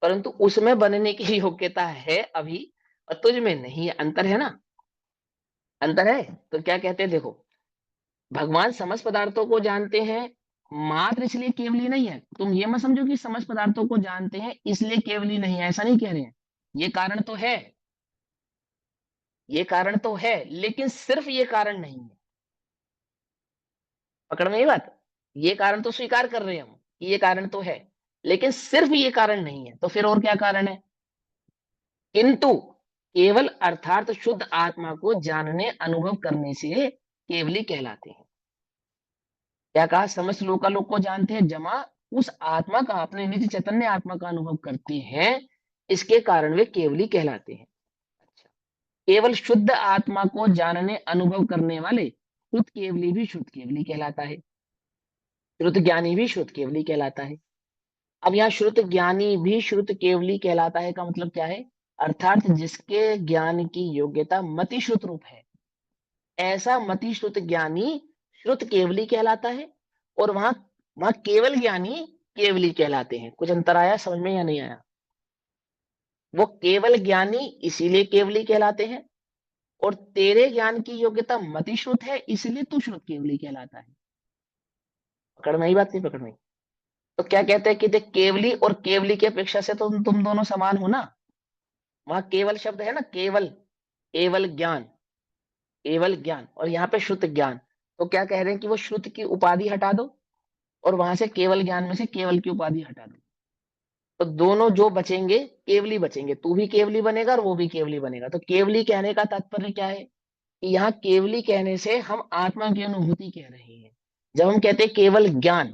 परंतु उसमें बनने की योग्यता है अभी, और तुझ में नहीं है। अंतर है ना? अंतर है। तो क्या कहते हैं देखो, भगवान समस्त पदार्थों को जानते हैं, मात्र इसलिए केवली नहीं है। तुम ये मत समझो कि समस्त पदार्थों को जानते हैं इसलिए केवली नहीं है, ऐसा नहीं कह रहे हैं। ये कारण तो है, ये कारण तो है, लेकिन सिर्फ ये कारण नहीं है। पकड़ में ये बात? ये कारण तो स्वीकार कर रहे हैं हम कि ये कारण तो है, लेकिन सिर्फ ये कारण नहीं है। तो फिर और क्या कारण है? किंतु केवल अर्थात शुद्ध आत्मा को जानने अनुभव करने से केवली कहलाते हैं। क्या कहा? समस्त लोकालोक को जानते हैं, जमा उस आत्मा का, अपने नित्य चैतन्य आत्मा का अनुभव करते हैं, इसके कारण वे केवली कहलाते हैं। अच्छा, केवल शुद्ध आत्मा को जानने अनुभव करने वाले शुद्ध केवली भी शुद्ध केवली कहलाता है, श्रुत ज्ञानी भी श्रुत केवली कहलाता है। अब यहाँ श्रुत ज्ञानी भी श्रुत केवली कहलाता है का मतलब क्या है? अर्थात जिसके ज्ञान की योग्यता मति श्रुत रूप है, ऐसा मति श्रुत ज्ञानी श्रुत केवली कहलाता है। और वहां वहां केवल ज्ञानी केवली कहलाते हैं। कुछ अंतर आया समझ में या नहीं आया? वो केवल ज्ञानी इसीलिए केवली कहलाते हैं, और तेरे ज्ञान की योग्यता मति श्रुत है इसलिए तू श्रुत केवली कहलाता है। पकड़ में आई बात? नहीं पकड़ में आई? तो क्या कहते हैं कि देख, केवली और केवली की अपेक्षा से तो तुम दोनों समान हो ना। वहां केवल शब्द है ना, केवल, केवल ज्ञान, केवल ज्ञान, और यहाँ पे श्रुत ज्ञान। तो क्या कह रहे हैं कि वो श्रुत की उपाधि हटा दो और वहां से केवल ज्ञान में से केवल की उपाधि हटा दो, तो दोनों जो बचेंगे केवली बचेंगे। तू भी केवली बनेगा और वो भी केवली बनेगा। तो केवली कहने का तात्पर्य क्या है कि यहाँ केवली कहने से हम आत्मा की अनुभूति कह रहे हैं। जब हम कहते हैं केवल ज्ञान,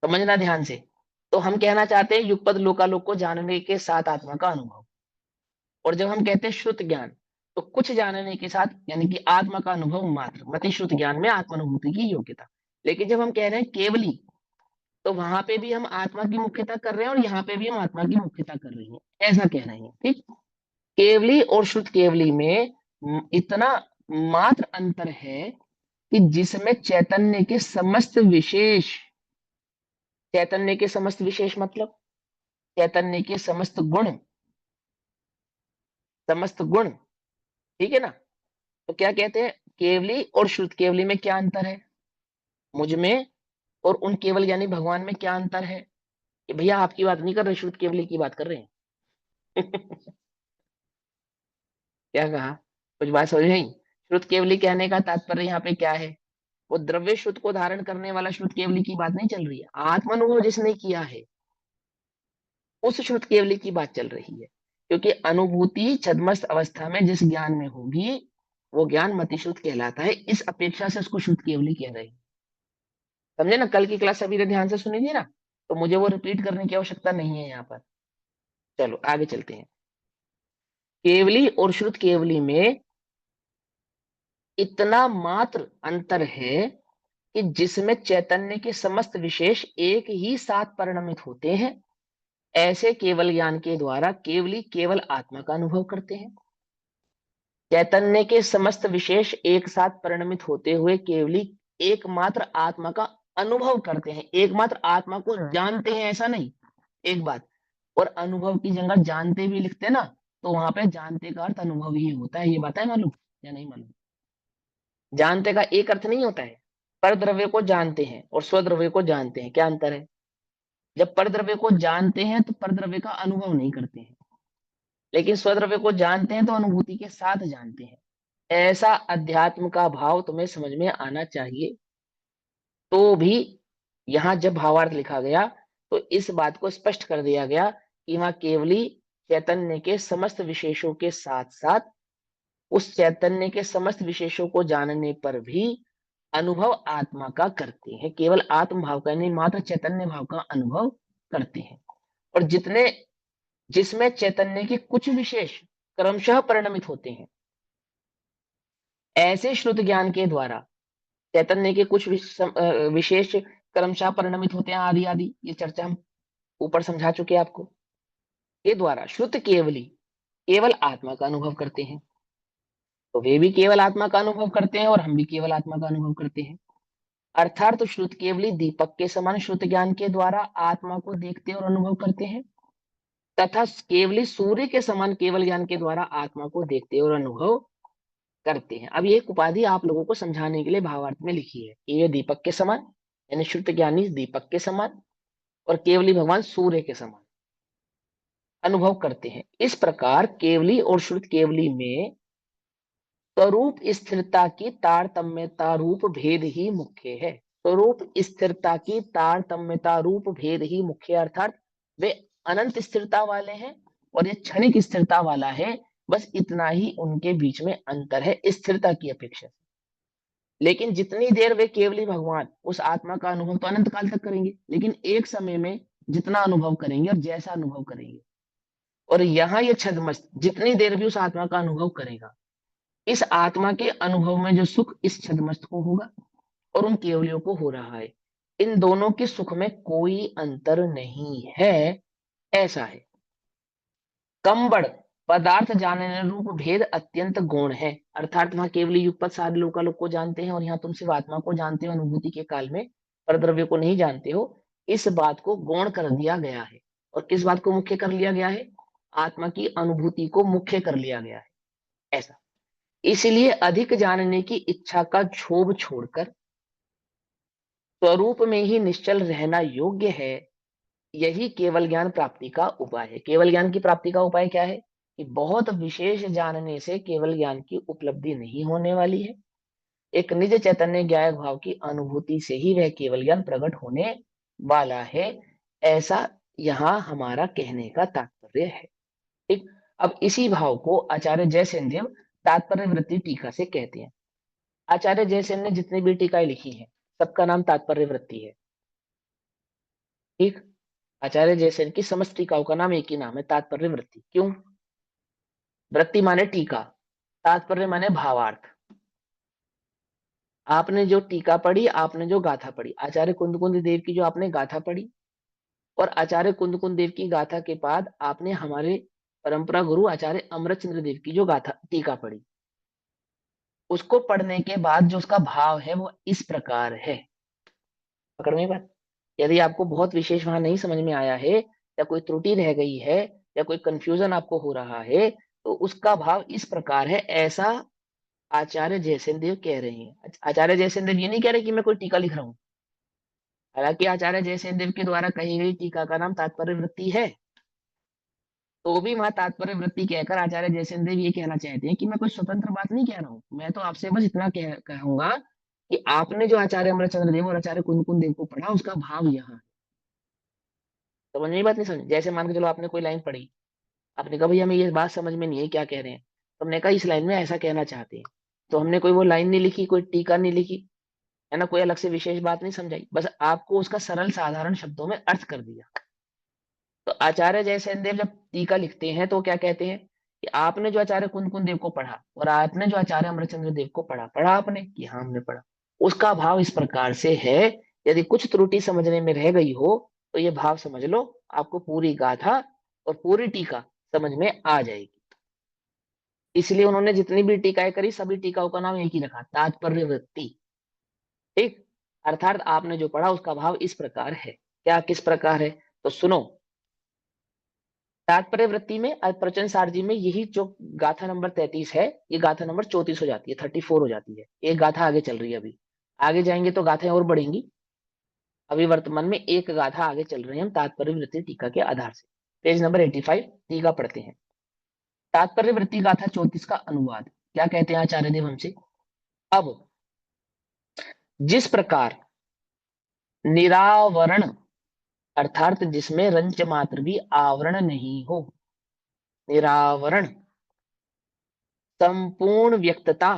समझना ध्यान से, तो हम कहना चाहते हैं युगपद लोकालोक को जानने के साथ आत्मा का अनुभव। और जब हम कहते हैं श्रुत ज्ञान, तो कुछ जानने के साथ, यानी कि आत्मा का अनुभव मात्र, मति श्रुत ज्ञान में आत्मानुभूति की योग्यता। लेकिन जब हम कह रहे हैं केवली, तो वहां पे भी हम आत्मा की मुख्यता कर रहे हैं और यहाँ पे भी हम आत्मा की मुख्यता कर रहे हैं, ऐसा कह रहे हैं। ठीक? केवली और शुद्ध केवली में इतना मात्र अंतर है कि जिसमें चैतन्य के समस्त विशेष, चैतन्य के समस्त विशेष मतलब चैतन्य के समस्त गुण, समस्त गुण, ठीक है ना? तो क्या कहते हैं, केवली और शुद्ध केवली में क्या अंतर है, मुझ में और उन केवल यानी भगवान में क्या अंतर है? कि भैया आपकी बात नहीं कर रहे, शुद्ध केवली की बात कर रहे हैं। क्या कहा? कुछ बात समझ नहीं? श्रुत केवली कहने का तात्पर्य यहाँ पे क्या है? वो द्रव्य शुद्ध को धारण करने वाला श्रुत केवली की बात नहीं चल रही है। आत्मानुभव जिसने किया है उस श्रुत केवली की बात चल रही है, क्योंकि अनुभूति छद्मस्त अवस्था में जिस ज्ञान में होगी वो ज्ञान मतिश्रुत कहलाता है। इस अपेक्षा से उसको श्रुत केवली कह रहे हैं। समझे ना? कल की क्लास सभी ने ध्यान से सुनी थी ना, तो मुझे वो रिपीट करने की आवश्यकता नहीं है यहाँ पर। चलो आगे चलते हैं। केवली और श्रुत केवली में इतना मात्र अंतर है कि जिसमें चैतन्य के समस्त विशेष एक ही साथ परिणमित होते हैं, ऐसे केवल ज्ञान के द्वारा केवली केवल आत्मा का अनुभव करते हैं। चैतन्य के समस्त विशेष एक साथ परिणमित होते हुए केवली एकमात्र आत्मा का अनुभव करते हैं। एकमात्र आत्मा को जानते हैं ऐसा नहीं, एक बात। और अनुभव की जगह जानते भी लिखते ना, तो वहां पे जानते का अर्थ अनुभव ही होता है। ये बात है मालूम या नहीं मालूम? जानते का एक अर्थ नहीं होता है। पर द्रव्य को जानते हैं और स्वद्रव्य को जानते हैं, क्या अंतर है? जब पर द्रव्य को जानते हैं तो पर द्रव्य का अनुभव नहीं करते हैं, लेकिन स्वद्रव्य को जानते हैं तो अनुभूति के साथ जानते हैं। ऐसा अध्यात्म का भाव तुम्हें समझ में आना चाहिए। तो भी यहां जब भावार्थ लिखा गया तो इस बात को स्पष्ट कर दिया गया कि वहां केवली चैतन्य के समस्त विशेषों के साथ साथ उस चैतन्य के समस्त विशेषों को जानने पर भी अनुभव आत्मा का करते हैं। केवल आत्म भाव का नहीं, मात्र चैतन्य भाव का अनुभव करते हैं। और जितने जिसमें चैतन्य के कुछ विशेष क्रमशः परिणमित होते हैं, ऐसे श्रुत ज्ञान के द्वारा चैतन्य के कुछ विशेष क्रमशः परिणमित होते हैं, आदि आदि ये चर्चा हम ऊपर समझा चुके हैं आपको। के द्वारा श्रुत केवली केवल आत्मा का अनुभव करते हैं। तो वे भी केवल आत्मा का अनुभव करते हैं और हम भी केवल आत्मा का अनुभव करते हैं। अर्थात तो श्रुत केवली दीपक के समान श्रुत ज्ञान के द्वारा आत्मा को देखते और अनुभव करते हैं, तथा केवली सूर्य के समान केवल ज्ञान के द्वारा आत्मा को देखते और अनुभव करते हैं। अब ये एक उपाधि आप लोगों को समझाने के लिए भावार्थ में लिखी है कि ये दीपक के समान, यानी श्रुत ज्ञानी दीपक के समान और केवली भगवान सूर्य के समान अनुभव करते हैं। इस प्रकार केवली और श्रुत केवली में स्वरूप स्थिरता की तारतम्यता रूप भेद ही मुख्य है। स्वरूप स्थिरता की तारतम्यता रूप भेद ही मुख्य, अर्थात वे अनंत स्थिरता वाले हैं और ये क्षणिक स्थिरता वाला है। बस इतना ही उनके बीच में अंतर है स्थिरता की अपेक्षा। लेकिन जितनी देर वे केवली भगवान उस आत्मा का अनुभव तो अनंत काल तक करेंगे, लेकिन एक समय में जितना अनुभव करेंगे और जैसा अनुभव करेंगे। और यहाँ ये छद्मस्त जितनी देर भी उस आत्मा का अनुभव करेगा, इस आत्मा के अनुभव में जो सुख इस छद्मस्त को होगा और उन केवलियों को हो रहा है। इन दोनों के सुख में कोई अंतर नहीं है, ऐसा है। कंबड़ पदार्थ जानने रूप भेद अत्यंत गौण है। अर्थात वहां केवली युगपत सारे लोकालोक को जानते हैं और यहाँ तुम सिर्फ आत्मा को जानते हो, अनुभूति के काल में पर द्रव्य को नहीं जानते हो। इस बात को गौण कर दिया गया है। और किस बात को मुख्य कर लिया गया है? आत्मा की अनुभूति को मुख्य कर लिया गया है, ऐसा। इसलिए अधिक जानने की इच्छा का क्षोभ छोड़कर स्वरूप में ही निश्चल रहना योग्य है। यही केवल ज्ञान प्राप्ति का उपाय है। केवल ज्ञान की प्राप्ति का उपाय क्या है? कि बहुत विशेष जानने से केवल ज्ञान की उपलब्धि नहीं होने वाली है। एक निज चैतन्य ज्ञायक भाव की अनुभूति से ही वह केवल ज्ञान प्रकट होने वाला है, ऐसा यहाँ हमारा कहने का तात्पर्य है। ठीक। अब इसी भाव को आचार्य जयसेन देव तात्पर्य वृत्ति टीका से कहते हैं। आचार्य जयसेन ने जितनी भी टीकाएं लिखी हैं, सबका नाम तात्पर्य वृत्ति है। ठीक। आचार्य जयसेन की समस्त टीकाओं का नाम एक ही नाम है, तात्पर्य वृत्ति। क्यों? वृत्ति माने टीका, तात्पर्य माने भावार्थ। आपने जो टीका पढ़ी, आपने जो गाथा पढ़ी, आचार्य कुंद देव की जो आपने गाथा पढ़ी, और आचार्य कुंद देव की गाथा के बाद आपने हमारे परंपरा गुरु आचार्य अमृतचंद्र देव की जो गाथा टीका पढ़ी, उसको पढ़ने के बाद जो उसका भाव है वो इस प्रकार है। पकड़ में बात? यदि आपको बहुत विशेष वहां नहीं समझ में आया है, या कोई त्रुटि रह गई है, या कोई कंफ्यूजन आपको हो रहा है, तो उसका भाव इस प्रकार है, ऐसा आचार्य जयसेन देव कह रहे हैं। आचार्य जयसेन देव ये नहीं कह रहे कि मैं कोई टीका लिख रहा हूं। हालांकि आचार्य जयसेन देव के द्वारा कही गई टीका का नाम तात्पर्य वृत्ति है, तो भी वहां तात्पर्य वृत्ति कहकर आचार्य जयसेन देव ये कहना चाहते हैं कि मैं कोई स्वतंत्र बात नहीं कह रहा हूं। मैं तो आपसे बस इतना कहूंगा कि आपने जो आचार्य अमरचंद्र देव और आचार्य कुंद देव को पढ़ा, उसका भाव यहाँ। समझ में बात नहीं समझ, जैसे मान के चलो आपने कोई लाइन पढ़ी, आपने कहा भैया हमें ये बात समझ में नहीं है क्या कह रहे हैं, तो हमने कहा इस लाइन में ऐसा कहना चाहते हैं, तो हमने कोई वो लाइन नहीं लिखी, कोई टीका नहीं लिखी, है ना, कोई अलग से विशेष बात नहीं समझाई, बस आपको उसका सरल साधारण शब्दों में अर्थ कर दिया। तो आचार्य जयसेन देव जब टीका लिखते हैं तो क्या कहते हैं कि आपने जो आचार्य कुंद कुंद देव को पढ़ा और आपने जो आचार्य अमरचंद्र देव को पढ़ा, पढ़ा आपने कि हाँ हमने पढ़ा, उसका भाव इस प्रकार से है, यदि कुछ त्रुटि समझने में रह गई हो तो ये भाव समझ लो, आपको पूरी गाथा और पूरी टीका समझ में आ जाएगी। इसलिए उन्होंने जितनी भी टीकाएं करी सभी टीकाओं का नाम एक ही रखा, तात्पर्य वृत्ति। ठीक, अर्थात आपने जो पढ़ा उसका भाव इस प्रकार है। क्या किस प्रकार है, तो सुनो। तात्पर्य वृत्ति में प्रवचन सार जी में यही जो गाथा नंबर 33 है, ये गाथा नंबर 34 हो जाती है, 34 हो जाती है, एक गाथा आगे चल रही है अभी, आगे जाएंगे तो गाथाएं और बढ़ेंगी। अभी वर्तमान में एक गाथा आगे चल रही है हम तात्पर्य वृत्ति टीका के आधार से। पेज नंबर 85 टीका पढ़ते हैं। तात्पर्य वृत्ति गाथा 34 का अनुवाद क्या कहते हैं आचार्य देव हमसे। अब जिस प्रकार निरावरण अर्थात जिसमें रंच मात्र भी आवरण नहीं हो, निरावरण संपूर्ण व्यक्तता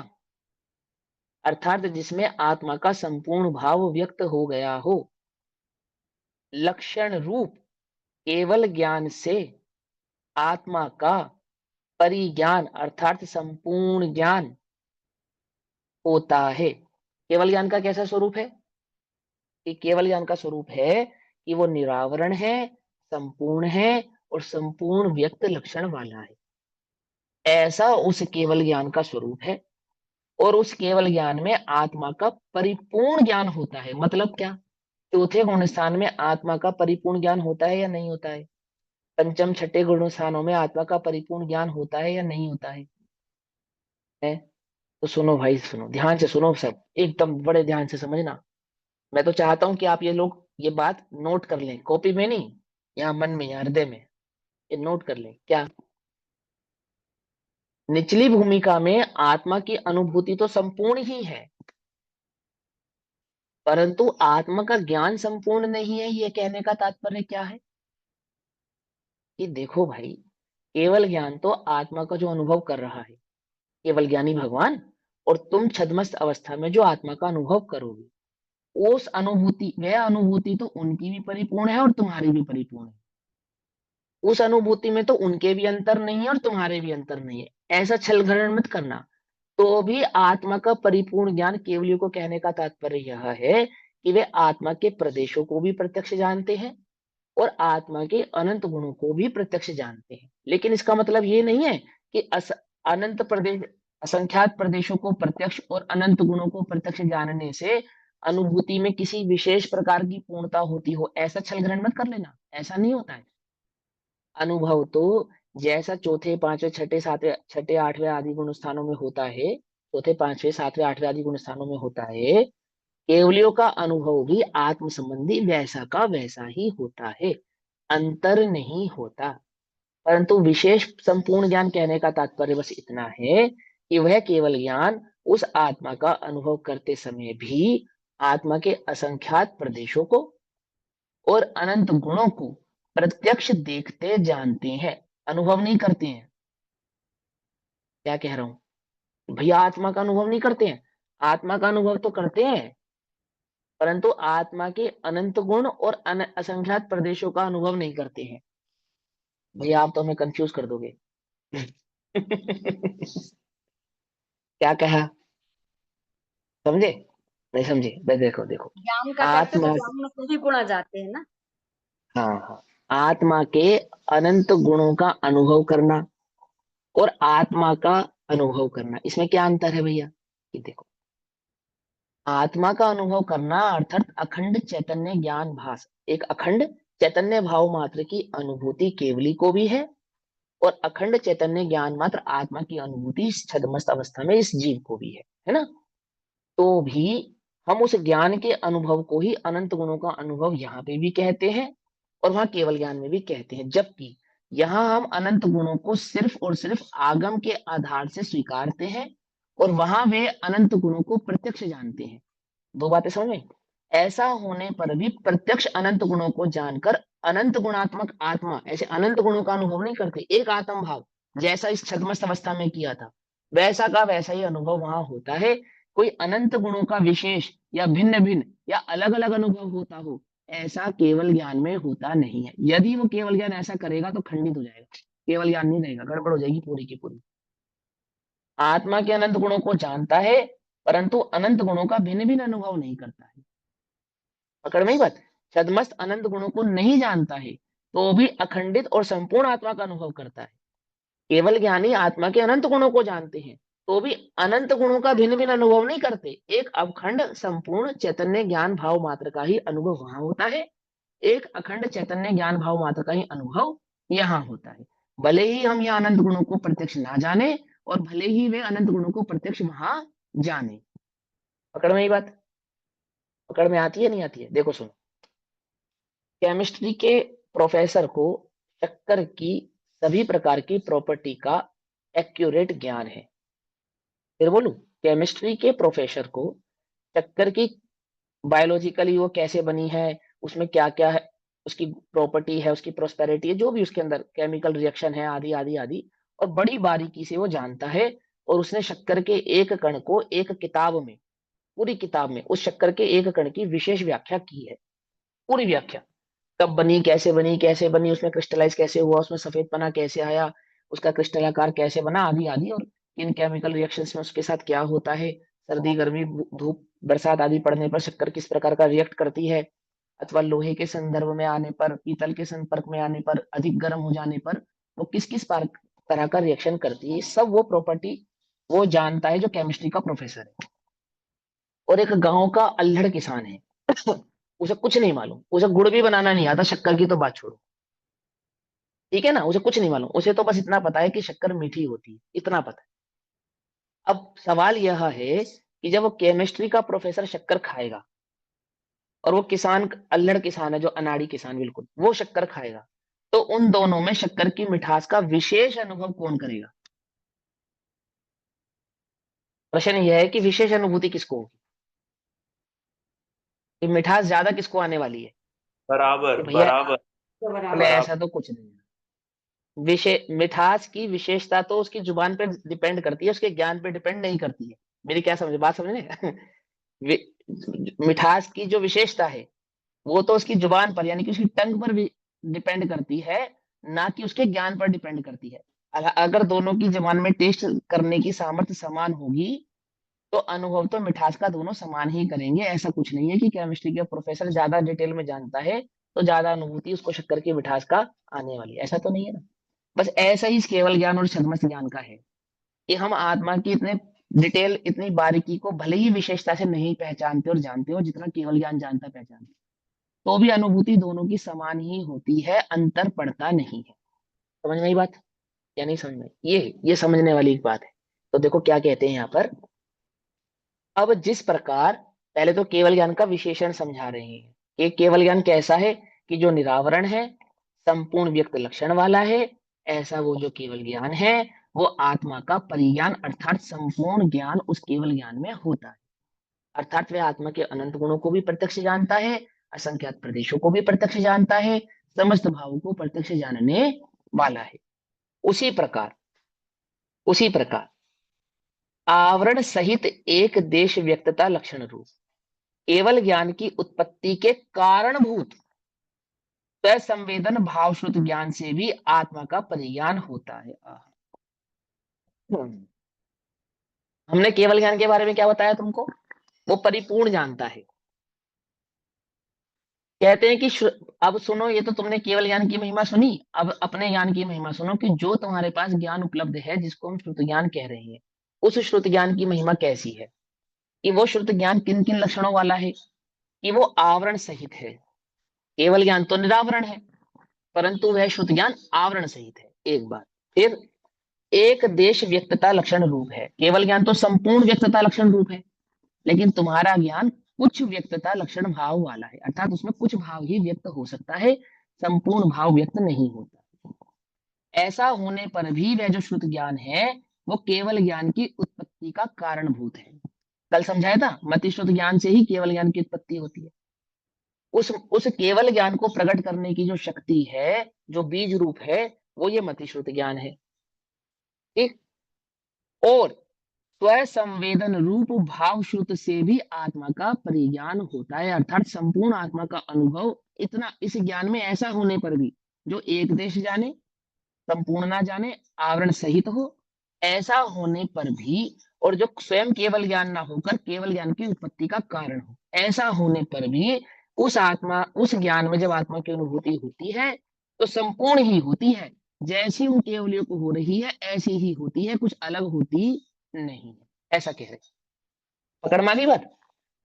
अर्थात जिसमें आत्मा का संपूर्ण भाव व्यक्त हो गया हो, लक्षण रूप केवल ज्ञान से आत्मा का परिज्ञान अर्थात संपूर्ण ज्ञान होता है। केवल ज्ञान का कैसा स्वरूप है, कि केवल ज्ञान का स्वरूप है कि वो निरावरण है, संपूर्ण है और संपूर्ण व्यक्त लक्षण वाला है, ऐसा उस केवल ज्ञान का स्वरूप है। और उस केवल ज्ञान में आत्मा का परिपूर्ण ज्ञान होता है। मतलब क्या, चौथे गुण स्थान में आत्मा का परिपूर्ण ज्ञान होता है या नहीं होता है, पंचम छठे गुण स्थानों में आत्मा का परिपूर्ण ज्ञान होता है या नहीं होता है? तो सुनो भाई, सुनो ध्यान से, सुनो सब एकदम बड़े ध्यान से समझना। मैं तो चाहता हूं कि आप ये लोग ये बात नोट कर लें, कॉपी में नहीं, यहाँ मन में, यहाँ हृदय में, ये नोट कर लें। क्या, निचली भूमिका में आत्मा की अनुभूति तो संपूर्ण ही है, परंतु आत्मा का ज्ञान संपूर्ण नहीं है। ये कहने का तात्पर्य क्या है कि देखो भाई, केवल ज्ञान तो आत्मा का जो अनुभव कर रहा है केवल ज्ञानी भगवान, और तुम छद्मस्त अवस्था में जो आत्मा का अनुभव करोगे, उस अनुभूति, वह अनुभूति तो उनकी भी परिपूर्ण है और तुम्हारी भी परिपूर्ण है। उस अनुभूति में तो उनके भी अंतर नहीं है और तुम्हारे भी अंतर नहीं है, ऐसा छल घरण मत करना। तो भी आत्मा का परिपूर्ण ज्ञान केवलियों को कहने का तात्पर्य यह है कि वे आत्मा के प्रदेशों को भी प्रत्यक्ष जानते हैं और आत्मा के अनंत गुणों को भी प्रत्यक्ष जानते हैं। लेकिन इसका मतलब ये नहीं है कि अनंत प्रदेश, असंख्यात प्रदेशों को प्रत्यक्ष और अनंत गुणों को प्रत्यक्ष जानने से अनुभूति में किसी विशेष प्रकार की पूर्णता होती हो, ऐसा छल ग्रहण मत कर लेना, ऐसा नहीं होता है। अनुभव तो जैसा चौथे पांचवें छठे सातवें छठे आठवें आदि गुण स्थानों में होता है, चौथे पांचवें सातवें आठवें आदि गुण स्थानों में होता है, केवलियों का अनुभव भी आत्म संबंधी वैसा का वैसा ही होता है, अंतर नहीं होता। परंतु विशेष संपूर्ण ज्ञान कहने का तात्पर्य बस इतना है कि वह केवल ज्ञान उस आत्मा का अनुभव करते समय भी आत्मा के असंख्यात प्रदेशों को और अनंत गुणों को प्रत्यक्ष देखते जानते हैं, अनुभव नहीं करते हैं। क्या कह रहा हूं, भैया आत्मा का अनुभव नहीं करते हैं, आत्मा का अनुभव तो करते हैं, परंतु आत्मा के अनंत गुण और असंख्यात प्रदेशों का अनुभव नहीं करते हैं। भैया आप तो हमें कंफ्यूज कर दोगे। क्या कहा, समझे, नहीं समझे, भाई देखो देखो, ज्ञान का करते तो आत्मा, ज्ञान में सभी गुण आ जाते हैं ना। हाँ हाँ, आत्मा के अनंत गुणों का अनुभव करना और आत्मा का अनुभव करना, इसमें क्या अंतर है भैया, कि देखो, आत्मा का अनुभव करना अर्थात अखंड चैतन्य ज्ञान भास, एक अखंड चैतन्य भाव मात्र की अनुभूति केवली को भी है और अखंड चैतन्य ज्ञान मात्र आत्मा की अनुभूति इस छद्मस्त अवस्था में इस जीव को भी है ना। तो भी हम उस ज्ञान के अनुभव को ही अनंत गुणों का अनुभव यहाँ पे भी कहते हैं और वहां केवल ज्ञान में भी कहते हैं, जबकि यहाँ हम अनंत गुणों को सिर्फ और सिर्फ आगम के आधार से स्वीकारते हैं और वहां वे अनंत गुणों को प्रत्यक्ष जानते हैं। दो बातें समझ में, ऐसा होने पर भी प्रत्यक्ष अनंत गुणों को जानकर अनंत गुणात्मक आत्मा ऐसे अनंत गुणों का अनुभव नहीं करते। एक आत्म भाव जैसा इस छद्मस्त अवस्था में किया था, वैसा का वैसा ही अनुभव वहां होता है। कोई अनंत गुणों का विशेष या भिन्न भिन्न या अलग अलग अनुभव होता हो, ऐसा केवल ज्ञान में होता नहीं है। यदि वो केवल ज्ञान ऐसा करेगा तो खंडित हो जाएगा, केवल ज्ञान नहीं रहेगा, गड़बड़ हो जाएगी पूरी की पूरी। आत्मा के अनंत गुणों को जानता है, परंतु अनंत गुणों का भिन्न भिन्न अनुभव नहीं करता है। पकड़ में ही बात। छद्मस्त अनंत गुणों को नहीं जानता है, तो भी अखंडित और संपूर्ण आत्मा का अनुभव करता है। केवल ज्ञानी आत्मा के अनंत गुणों को जानते हैं, तो भी अनंत गुणों का भिन्न भिन्न अनुभव नहीं करते। एक अखंड संपूर्ण चैतन्य ज्ञान भाव मात्र का ही अनुभव वहां होता है, एक अखंड चैतन्य ज्ञान भाव मात्र का ही अनुभव यहाँ होता है। भले ही हम यहाँ अनंत गुणों को प्रत्यक्ष ना जाने, और भले ही वे अनंत गुणों को प्रत्यक्ष वहां जाने। पकड़ में ही बात। पकड़ में आती है नहीं आती है? देखो सुनो, केमिस्ट्री के प्रोफेसर को शक्कर की सभी प्रकार की प्रॉपर्टी का एक्यूरेट ज्ञान है। फिर बोलूं, केमिस्ट्री के प्रोफेसर को शक्कर की बायोलॉजिकली वो कैसे बनी है, उसमें क्या क्या है, उसकी प्रॉपर्टी है, उसकी प्रोस्पेरिटी है, जो भी उसके अंदर केमिकल रिएक्शन है, आदि आदि आदि, और बड़ी बारीकी से वो जानता है। और उसने शक्कर के एक कण को एक किताब में, पूरी किताब में उस शक्कर के एक कण की विशेष व्याख्या की है। पूरी व्याख्या, कब बनी, कैसे बनी, उसमें क्रिस्टलाइज कैसे हुआ, उसमें सफेदपना कैसे आया, उसका क्रिस्टल आकार कैसे बना, आदि आदि, और इन केमिकल रिएक्शंस में उसके साथ क्या होता है, सर्दी गर्मी धूप बरसात आदि पड़ने पर शक्कर किस प्रकार का रिएक्ट करती है, अथवा लोहे के संदर्भ में आने पर, पीतल के संपर्क में आने पर, अधिक गर्म हो जाने पर वो किस किस तरह का रिएक्शन करती है, सब वो प्रॉपर्टी वो जानता है जो केमिस्ट्री का प्रोफेसर है। और एक गांव का अल्हड़ किसान है उसे कुछ नहीं मालूम, उसे गुड़ भी बनाना नहीं आता, शक्कर की तो बात छोड़ो, ठीक है ना, उसे कुछ नहीं मालूम, उसे तो बस इतना पता है कि शक्कर मीठी होती है, इतना पता है। अब सवाल यह है कि जब वो केमिस्ट्री का प्रोफेसर शक्कर खाएगा, और वो किसान अल्हड़ किसान है जो अनाड़ी किसान बिल्कुल, वो शक्कर खाएगा, तो उन दोनों में शक्कर की मिठास का विशेष अनुभव कौन करेगा? प्रश्न यह है कि विशेष अनुभूति किसको होगी, कि मिठास ज्यादा किसको आने वाली है? कि बराबर, भैया बराबर, बोले बराबर। ऐसा तो कुछ नहीं है। विशेष मिठास की विशेषता तो उसकी जुबान पे डिपेंड करती है, उसके ज्ञान पे डिपेंड नहीं करती है। मेरी क्या समझ बात समझ रहे मिठास की जो विशेषता है वो तो उसकी जुबान पर यानी कि उसकी टंग पर भी डिपेंड करती है, ना कि उसके ज्ञान पर डिपेंड करती है। अगर दोनों की जुबान में टेस्ट करने की सामर्थ्य समान होगी, तो अनुभव तो मिठास का दोनों समान ही करेंगे। ऐसा कुछ नहीं है कि केमिस्ट्री के प्रोफेसर ज्यादा डिटेल में जानता है तो ज्यादा अनुभूति उसको शक्कर की मिठास का आने वाली है, ऐसा तो नहीं है ना। बस ऐसा ही इस केवल ज्ञान और छद्मस्त ज्ञान का है कि हम आत्मा की इतने डिटेल, इतनी बारीकी को भले ही विशेषता से नहीं पहचानते और जानते हो जितना केवल ज्ञान जानता पहचानते, तो भी अनुभूति दोनों की समान ही होती है, अंतर पड़ता नहीं है। समझ में आई बात या नहीं समझ में? ये समझने वाली एक बात है। तो देखो क्या कहते हैं यहाँ पर। अब जिस प्रकार पहले तो केवल ज्ञान का विशेषण समझा रहे हैं कि केवल ज्ञान कैसा है, कि जो निरावरण है, संपूर्ण व्यक्त लक्षण वाला है, ऐसा वो जो केवल ज्ञान है वो आत्मा का परिज्ञान अर्थात संपूर्ण ज्ञान उस केवल ज्ञान में होता है। अर्थात वह आत्मा के अनंत गुणों को भी प्रत्यक्ष जानता है, असंख्यात प्रदेशों को भी प्रत्यक्ष जानता है, समस्त भावों को प्रत्यक्ष जानने वाला है। उसी प्रकार आवरण सहित एक देश व्यक्तता लक्षण रूप केवल ज्ञान की उत्पत्ति के कारणभूत संवेदन भाव श्रुत ज्ञान से भी आत्मा का परिज्ञान होता है। हमने केवल ज्ञान के बारे में क्या बताया तुमको? वो परिपूर्ण जानता है। कहते हैं कि अब सुनो, ये तो तुमने केवल ज्ञान की महिमा सुनी, अब अपने ज्ञान की महिमा सुनो कि जो तुम्हारे पास ज्ञान उपलब्ध है जिसको हम श्रुत ज्ञान कह रहे हैं, उस श्रुत ज्ञान की महिमा कैसी है, कि वो श्रुत ज्ञान किन किन लक्षणों वाला है, कि वो आवरण सहित है। केवल ज्ञान तो निरावरण है, परंतु वह श्रुत ज्ञान आवरण सहित है, एक बात। फिर एक देश व्यक्तता लक्षण रूप है। केवल ज्ञान तो संपूर्ण व्यक्तता लक्षण रूप है, लेकिन तुम्हारा ज्ञान कुछ व्यक्तता लक्षण भाव वाला है, अर्थात उसमें कुछ भाव ही व्यक्त हो सकता है, संपूर्ण भाव व्यक्त नहीं होता। ऐसा होने पर भी वह जो श्रुत ज्ञान है वो केवल ज्ञान की उत्पत्ति का कारणभूत है। कल समझाया था, मति श्रुत ज्ञान से ही केवल ज्ञान की उत्पत्ति होती है। उस केवल ज्ञान को प्रकट करने की जो शक्ति है, जो बीज रूप है, वो ये मति श्रुति ज्ञान है। ठीक। और स्व संवेदन रूप भाव श्रुत से भी आत्मा का परिज्ञान होता है, अर्थात संपूर्ण आत्मा का अनुभव इतना इस ज्ञान में ऐसा होने पर भी जो एक देश जाने, संपूर्ण ना जाने, आवरण सहित हो, ऐसा होने पर भी, और जो स्वयं केवल ज्ञान ना होकर केवल ज्ञान की उत्पत्ति का कारण हो, ऐसा होने पर भी उस ज्ञान में जब आत्मा की अनुभूति होती है तो संपूर्ण ही होती है, जैसी उन केवलियों को हो रही है ऐसी ही होती है, कुछ अलग होती नहीं है, ऐसा कह रहे। पकड़ मानी बात।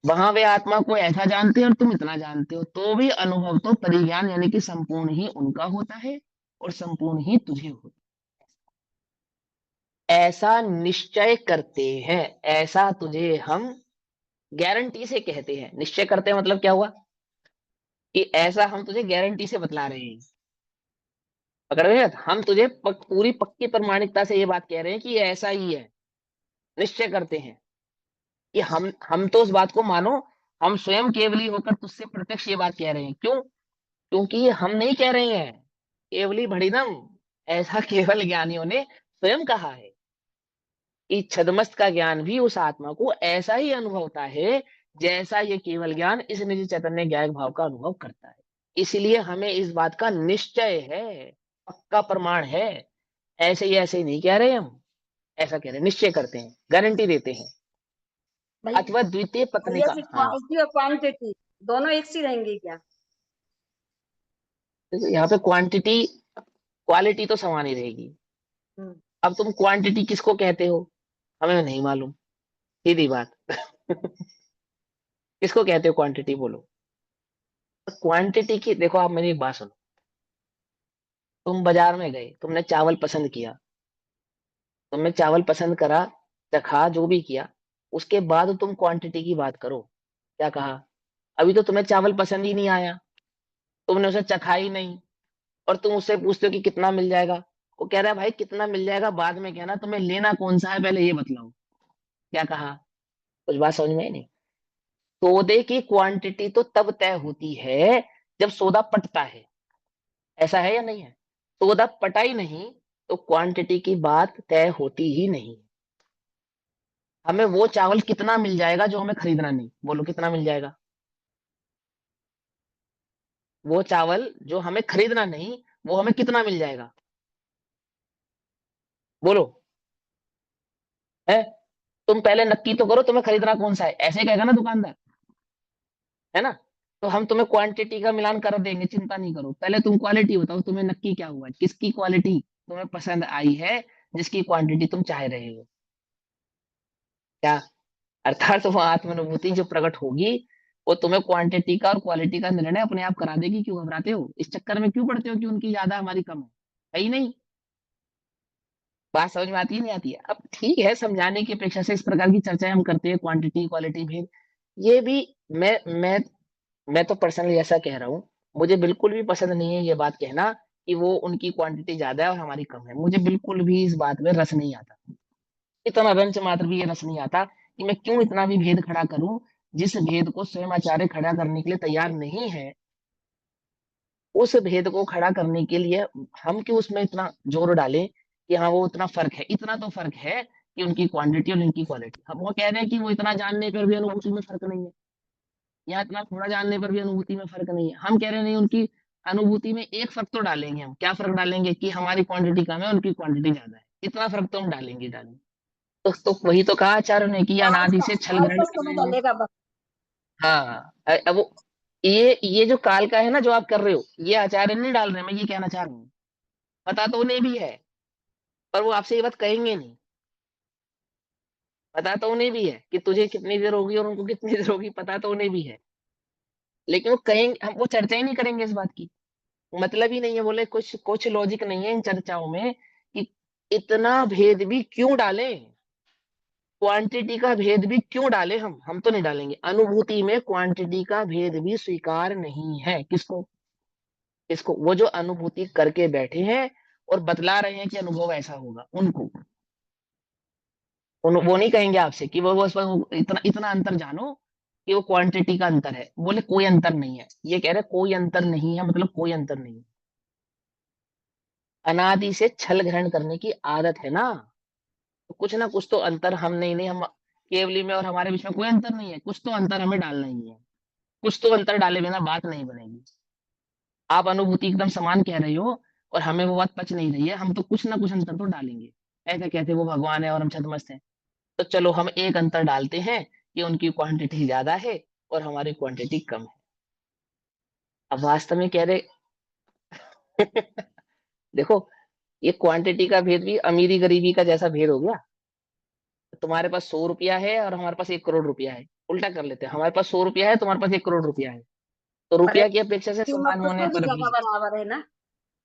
वहां वे आत्मा को ऐसा जानते हैं और तुम इतना जानते हो, तो भी अनुभव तो परिज्ञान यानी कि संपूर्ण ही उनका होता है और संपूर्ण ही तुझे होता है। ऐसा निश्चय करते हैं, ऐसा तुझे हम गारंटी से कहते हैं। निश्चय करते हैं मतलब क्या हुआ कि ऐसा हम तुझे गारंटी से बतला रहे हैं। पकड़ गए। हम तुझे पूरी पक्की प्रमाणिकता से ये बात कह रहे हैं कि ये ऐसा ही है। निश्चय करते हैं कि हम तो उस बात को मानो, हम स्वयं केवली होकर तुझसे प्रत्यक्ष ये बात कह रहे हैं। क्यों? क्योंकि हम नहीं कह रहे हैं, केवली भड़िदम, ऐसा केवल ज्ञानियों ने स्वयं कहा है कि छदमस्त का ज्ञान भी उस आत्मा को ऐसा ही अनुभवता है जैसा ये केवल ज्ञान इस निज चैतन्य ज्ञायक भाव का अनुभव करता है। इसलिए हमें इस बात का निश्चय है, पक्का प्रमाण है। ऐसे ही नहीं कह रहे हम, ऐसा कह रहे हैं, निश्चय करते हैं, गारंटी देते हैं। भैया अथवा द्वितीय पत्नी भैया का। जी, हाँ, क्वालिटी और क्वांटिटी दोनों एक सी रहेंगी क्या? तो यहाँ पे क्वांटिटी क्वालिटी तो समान ही रहेगी। हम्म। अब तुम क्वांटिटी किसको कहते हो हमें नहीं मालूम, सीधी बात। किसको कहते हो क्वांटिटी, बोलो। क्वांटिटी की देखो, आप मेरी एक बात सुनो। तुम बाजार में गए, तुमने चावल पसंद किया, तुमने चावल पसंद करा, चखा, जो भी किया, उसके बाद तुम क्वांटिटी की बात करो। क्या कहा? अभी तो तुम्हें चावल पसंद ही नहीं आया, तुमने उसे चखा ही नहीं, और तुम उससे पूछते हो कि कितना मिल जाएगा। वो कह रहा है भाई कितना मिल जाएगा बाद में कहना, तुम्हें लेना कौन सा है पहले ये बतलाओ। क्या कहा? कुछ बात समझ में आई नहीं। सौदे की क्वांटिटी तो तब तय होती है जब सौदा पटता है, ऐसा है या नहीं है? सौदा पटा ही नहीं तो क्वांटिटी की बात तय होती ही नहीं। हमें वो चावल कितना मिल जाएगा जो हमें खरीदना नहीं, बोलो कितना मिल जाएगा? वो चावल जो हमें खरीदना नहीं, वो हमें कितना मिल जाएगा, बोलो। है? तुम पहले नक्की तो करो तुम्हें खरीदना कौन सा है, ऐसे कहेगा ना दुकानदार, है ना? तो हम तुम्हें क्वांटिटी का मिलान कर देंगे, चिंता नहीं करो। पहले तुम क्वालिटी बताओ, तुम्हें नक्की क्या हुआ, किसकी क्वालिटी तुम्हें पसंद आई है, जिसकी क्वांटिटी तुम चाह रहे हो। क्या? अर्थात वो आत्मानुभूति जो प्रकट होगी, वो तुम्हें क्वांटिटी का और क्वालिटी का निर्णय अपने आप करा देगी। क्यों घबराते हो, इस चक्कर में क्यों पड़ते हो कि उनकी ज्यादा हमारी कम है ही नहीं? बात समझ में आती है नहीं आती है? अब ठीक है, समझाने की अपेक्षा से इस प्रकार की चर्चाएं हम करते हैं, क्वांटिटी क्वालिटी भेद, ये भी मैं मैं मैं तो पर्सनली ऐसा कह रहा हूँ, मुझे बिल्कुल भी पसंद नहीं है ये बात कहना कि वो उनकी क्वांटिटी ज्यादा है और हमारी कम है। मुझे बिल्कुल भी इस बात में रस नहीं आता, इतना रंच मात्र भी ये रस नहीं आता कि मैं क्यों इतना भी भेद खड़ा करूं, जिस भेद को स्वयं आचार्य खड़ा करने के लिए तैयार नहीं है, उस भेद को खड़ा करने के लिए हम क्यों उसमें इतना जोर डालें कि हाँ वो उतना फर्क है। इतना तो फर्क है कि उनकी क्वांटिटी और इनकी क्वालिटी। हम वो कह रहे हैं कि वो इतना जानने पर भी अनुभूति में फर्क नहीं है, या इतना थोड़ा जानने पर भी अनुभूति में फर्क नहीं है। हम कह रहे हैं नहीं, उनकी अनुभूति में एक फर्क तो डालेंगे हम। क्या फर्क डालेंगे? कि हमारी क्वांटिटी कम है, उनकी क्वांटिटी ज्यादा है, इतना फर्क तो हम डालेंगे। तो वही तो कहा आचार्य ने कि काल अनादि का से छल काल ग्रहण का कर समय रहे हैं। डलेगा बस। हाँ, अब वो ये जो काल का है ना जो आप कर रहे हो, ये आचार्य नहीं डाल रहे, मैं ये कहना चाह रहा हूँ। पता तो उन्हें भी है, पर वो आपसे ये बात कहेंगे नहीं। पता तो उन्हें भी है कि तुझे कितनी देर होगी और उनको कितनी देर होगी, पता तो उन्हें भी है। लेकिन वो कहेंगे, हम वो चर्चा ही नहीं करेंगे इस बात की। मतलब ही नहीं है, बोले कुछ कुछ लॉजिक नहीं है इन चर्चाओं में कि इतना भेद भी क्यों डालें, क्वांटिटी का भेद भी क्यों डालें। हम तो नहीं डालेंगे। अनुभूति में क्वांटिटी का भेद भी स्वीकार नहीं है। किसको? इसको, वो जो अनुभूति करके बैठे हैं और बतला रहे हैं कि अनुभव ऐसा होगा, उनको वो नहीं कहेंगे आपसे कि वो बस इतना इतना अंतर जानो कि वो क्वांटिटी का अंतर है। बोले कोई अंतर नहीं है, ये कह रहे कोई अंतर नहीं है, मतलब कोई अंतर नहीं है। अनादि से छल ग्रहण करने की आदत है ना, तो कुछ ना कुछ तो अंतर हम नहीं हम केवली में और हमारे बीच में कोई अंतर नहीं है, कुछ तो अंतर हमें डालना ही है। कुछ तो अंतर डाले बिना बात नहीं बनेगी। आप अनुभूति एकदम समान कह रहे हो और हमें वो बात पच नहीं रही है, हम तो कुछ ना कुछ अंतर तो डालेंगे। ऐसे कैसे वो भगवान है और हम छदमस्त हैं? तो चलो हम एक अंतर डालते हैं कि उनकी क्वांटिटी ज्यादा है और हमारी क्वांटिटी कम है। अब वास्तव में कह रहे देखो, ये क्वांटिटी का भेद भी अमीरी गरीबी का जैसा भेद हो गया। तुम्हारे पास 100 रुपया है और हमारे पास 1 करोड़ रुपया है। उल्टा कर लेते हैं, हमारे पास 100 रुपया है, तुम्हारे पास 1 करोड़ रुपया है। तो अरे रुपया की अपेक्षा से कीमत समान तो होने सभी पर जगह भी बराबर है ना।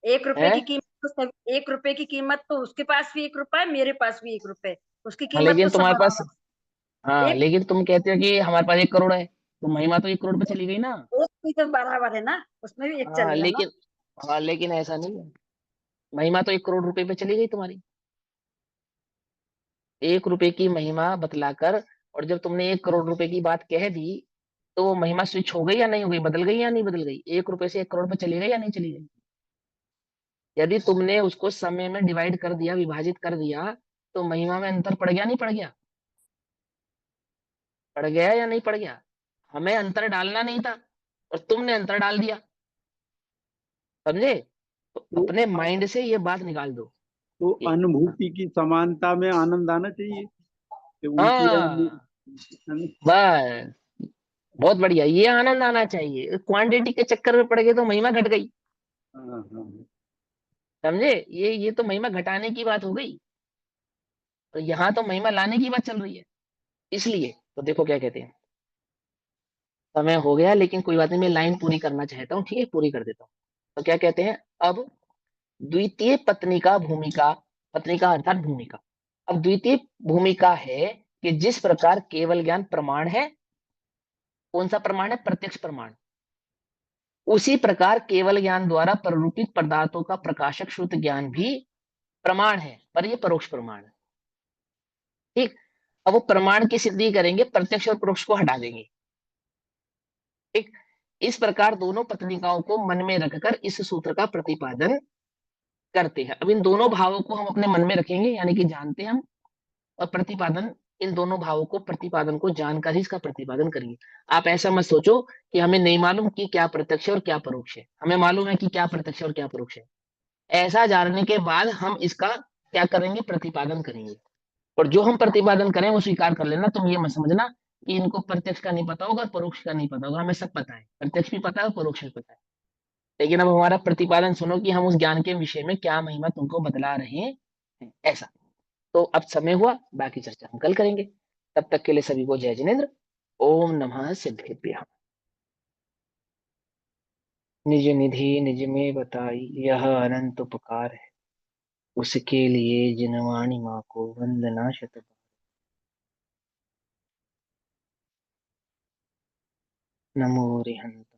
एक रुपए है। की कीमत तो सब, 1 रुपए की कीमत तो उसके पास भी 1 रुपया है, मेरे पास भी 1 रुपए, उसकी हाँ, कीमत तो लेकिन सब तुम्हारे पास, बराबर हाँ है। एक लेकिन तुम कहते हो कि हमारे पास 1 करोड़ है, तो महिमा तो 1 करोड़ पे चली गई ना। एक भी तो बराबर है ना, उसमें भी एक हाँ चलेगा ना। लेकिन, हाँ लेकिन ऐसा नहीं है। महिमा तो 1 करोड़ रुपए पे चली गई तुम्हारी। 1 रुपए की महिमा बतलाकर, और जब तुमने 1 करोड़ रुपए की बात कह दी, तो वो महिमा स्विच हो गई या नहीं हो गई, बदल गई या नहीं बदल गई? 1 रुपए से 1 करोड़ पे चली गई या नहीं चली गई? यदि तुमने उसको समय में डिवाइड कर दिया, विभाजित कर दिया, तो महिमा में अंतर पड़ गया नहीं पड़ गया? पड़ गया या नहीं पड़ गया? हमें अंतर डालना नहीं था और तुमने अंतर डाल दिया। समझे? तो तो अपने माइंड से ये बात निकाल दो तो कि अनुभूति की समानता में आनंद आना चाहिए कि उनकी हाँ, बस, बहुत बढ़िया, ये आनंद आना चाहिए। क्वांटिटी के चक्कर में पड़ गए तो महिमा घट गई। हाँ हाँ समझे? ये तो महिमा घटाने की बात हो गई, तो यहाँ तो महिमा लाने की बात चल रही है। इसलिए तो देखो क्या कहते हैं, समय हो गया लेकिन कोई बात नहीं, मैं लाइन पूरी करना चाहता हूँ, ठीक है, पूरी कर देता हूँ। तो क्या कहते हैं अब, द्वितीय पत्नी का भूमिका, पत्नी का अर्थात भूमिका। अब द्वितीय भूमिका है कि जिस प्रकार केवल ज्ञान प्रमाण है, कौन सा प्रमाण है? प्रत्यक्ष प्रमाण। उसी प्रकार केवल ज्ञान द्वारा प्ररूपित पदार्थों का प्रकाशक शुद्ध ज्ञान भी प्रमाण है, पर ये परोक्ष प्रमाण है। ठीक। अब वो प्रमाण की सिद्धि करेंगे, प्रत्यक्ष और परोक्ष को हटा देंगे। ठीक। इस प्रकार दोनों पत्रिकाओं को मन में रखकर इस सूत्र का प्रतिपादन करते हैं। अब इन दोनों भावों को हम अपने मन में रखेंगे, यानी कि जानते हैं हम, और प्रतिपादन, इन दोनों भावों को, प्रतिपादन को जानकर ही इसका प्रतिपादन करेंगे। आप ऐसा मत सोचो कि हमें नहीं मालूम कि क्या प्रत्यक्ष है और क्या परोक्ष है। हमें मालूम है कि क्या प्रत्यक्ष और क्या परोक्ष है। ऐसा जानने के बाद हम इसका क्या करेंगे? प्रतिपादन करेंगे। और जो हम प्रतिपादन करें वो स्वीकार कर लेना। तुम ये मत समझना कि इनको प्रत्यक्ष का नहीं पता होगा और परोक्ष का नहीं पता होगा। हमें सब पता है, प्रत्यक्ष भी पता है और परोक्ष भी पता है। लेकिन अब हमारा प्रतिपादन सुनो कि हम उस ज्ञान के विषय में क्या महिमा तुमको बतला रहे हैं, ऐसा। तो अब समय हुआ, बाकी चर्चा हम कल करेंगे। तब तक के लिए सभी को जय जिनेन्द्र। ओम नमः सिद्धेभ्यः। निज निधि निज में बताई, यह अनंत उपकार है, उसके लिए जिनवाणी माँ को वंदना शत। नमो रिहंत।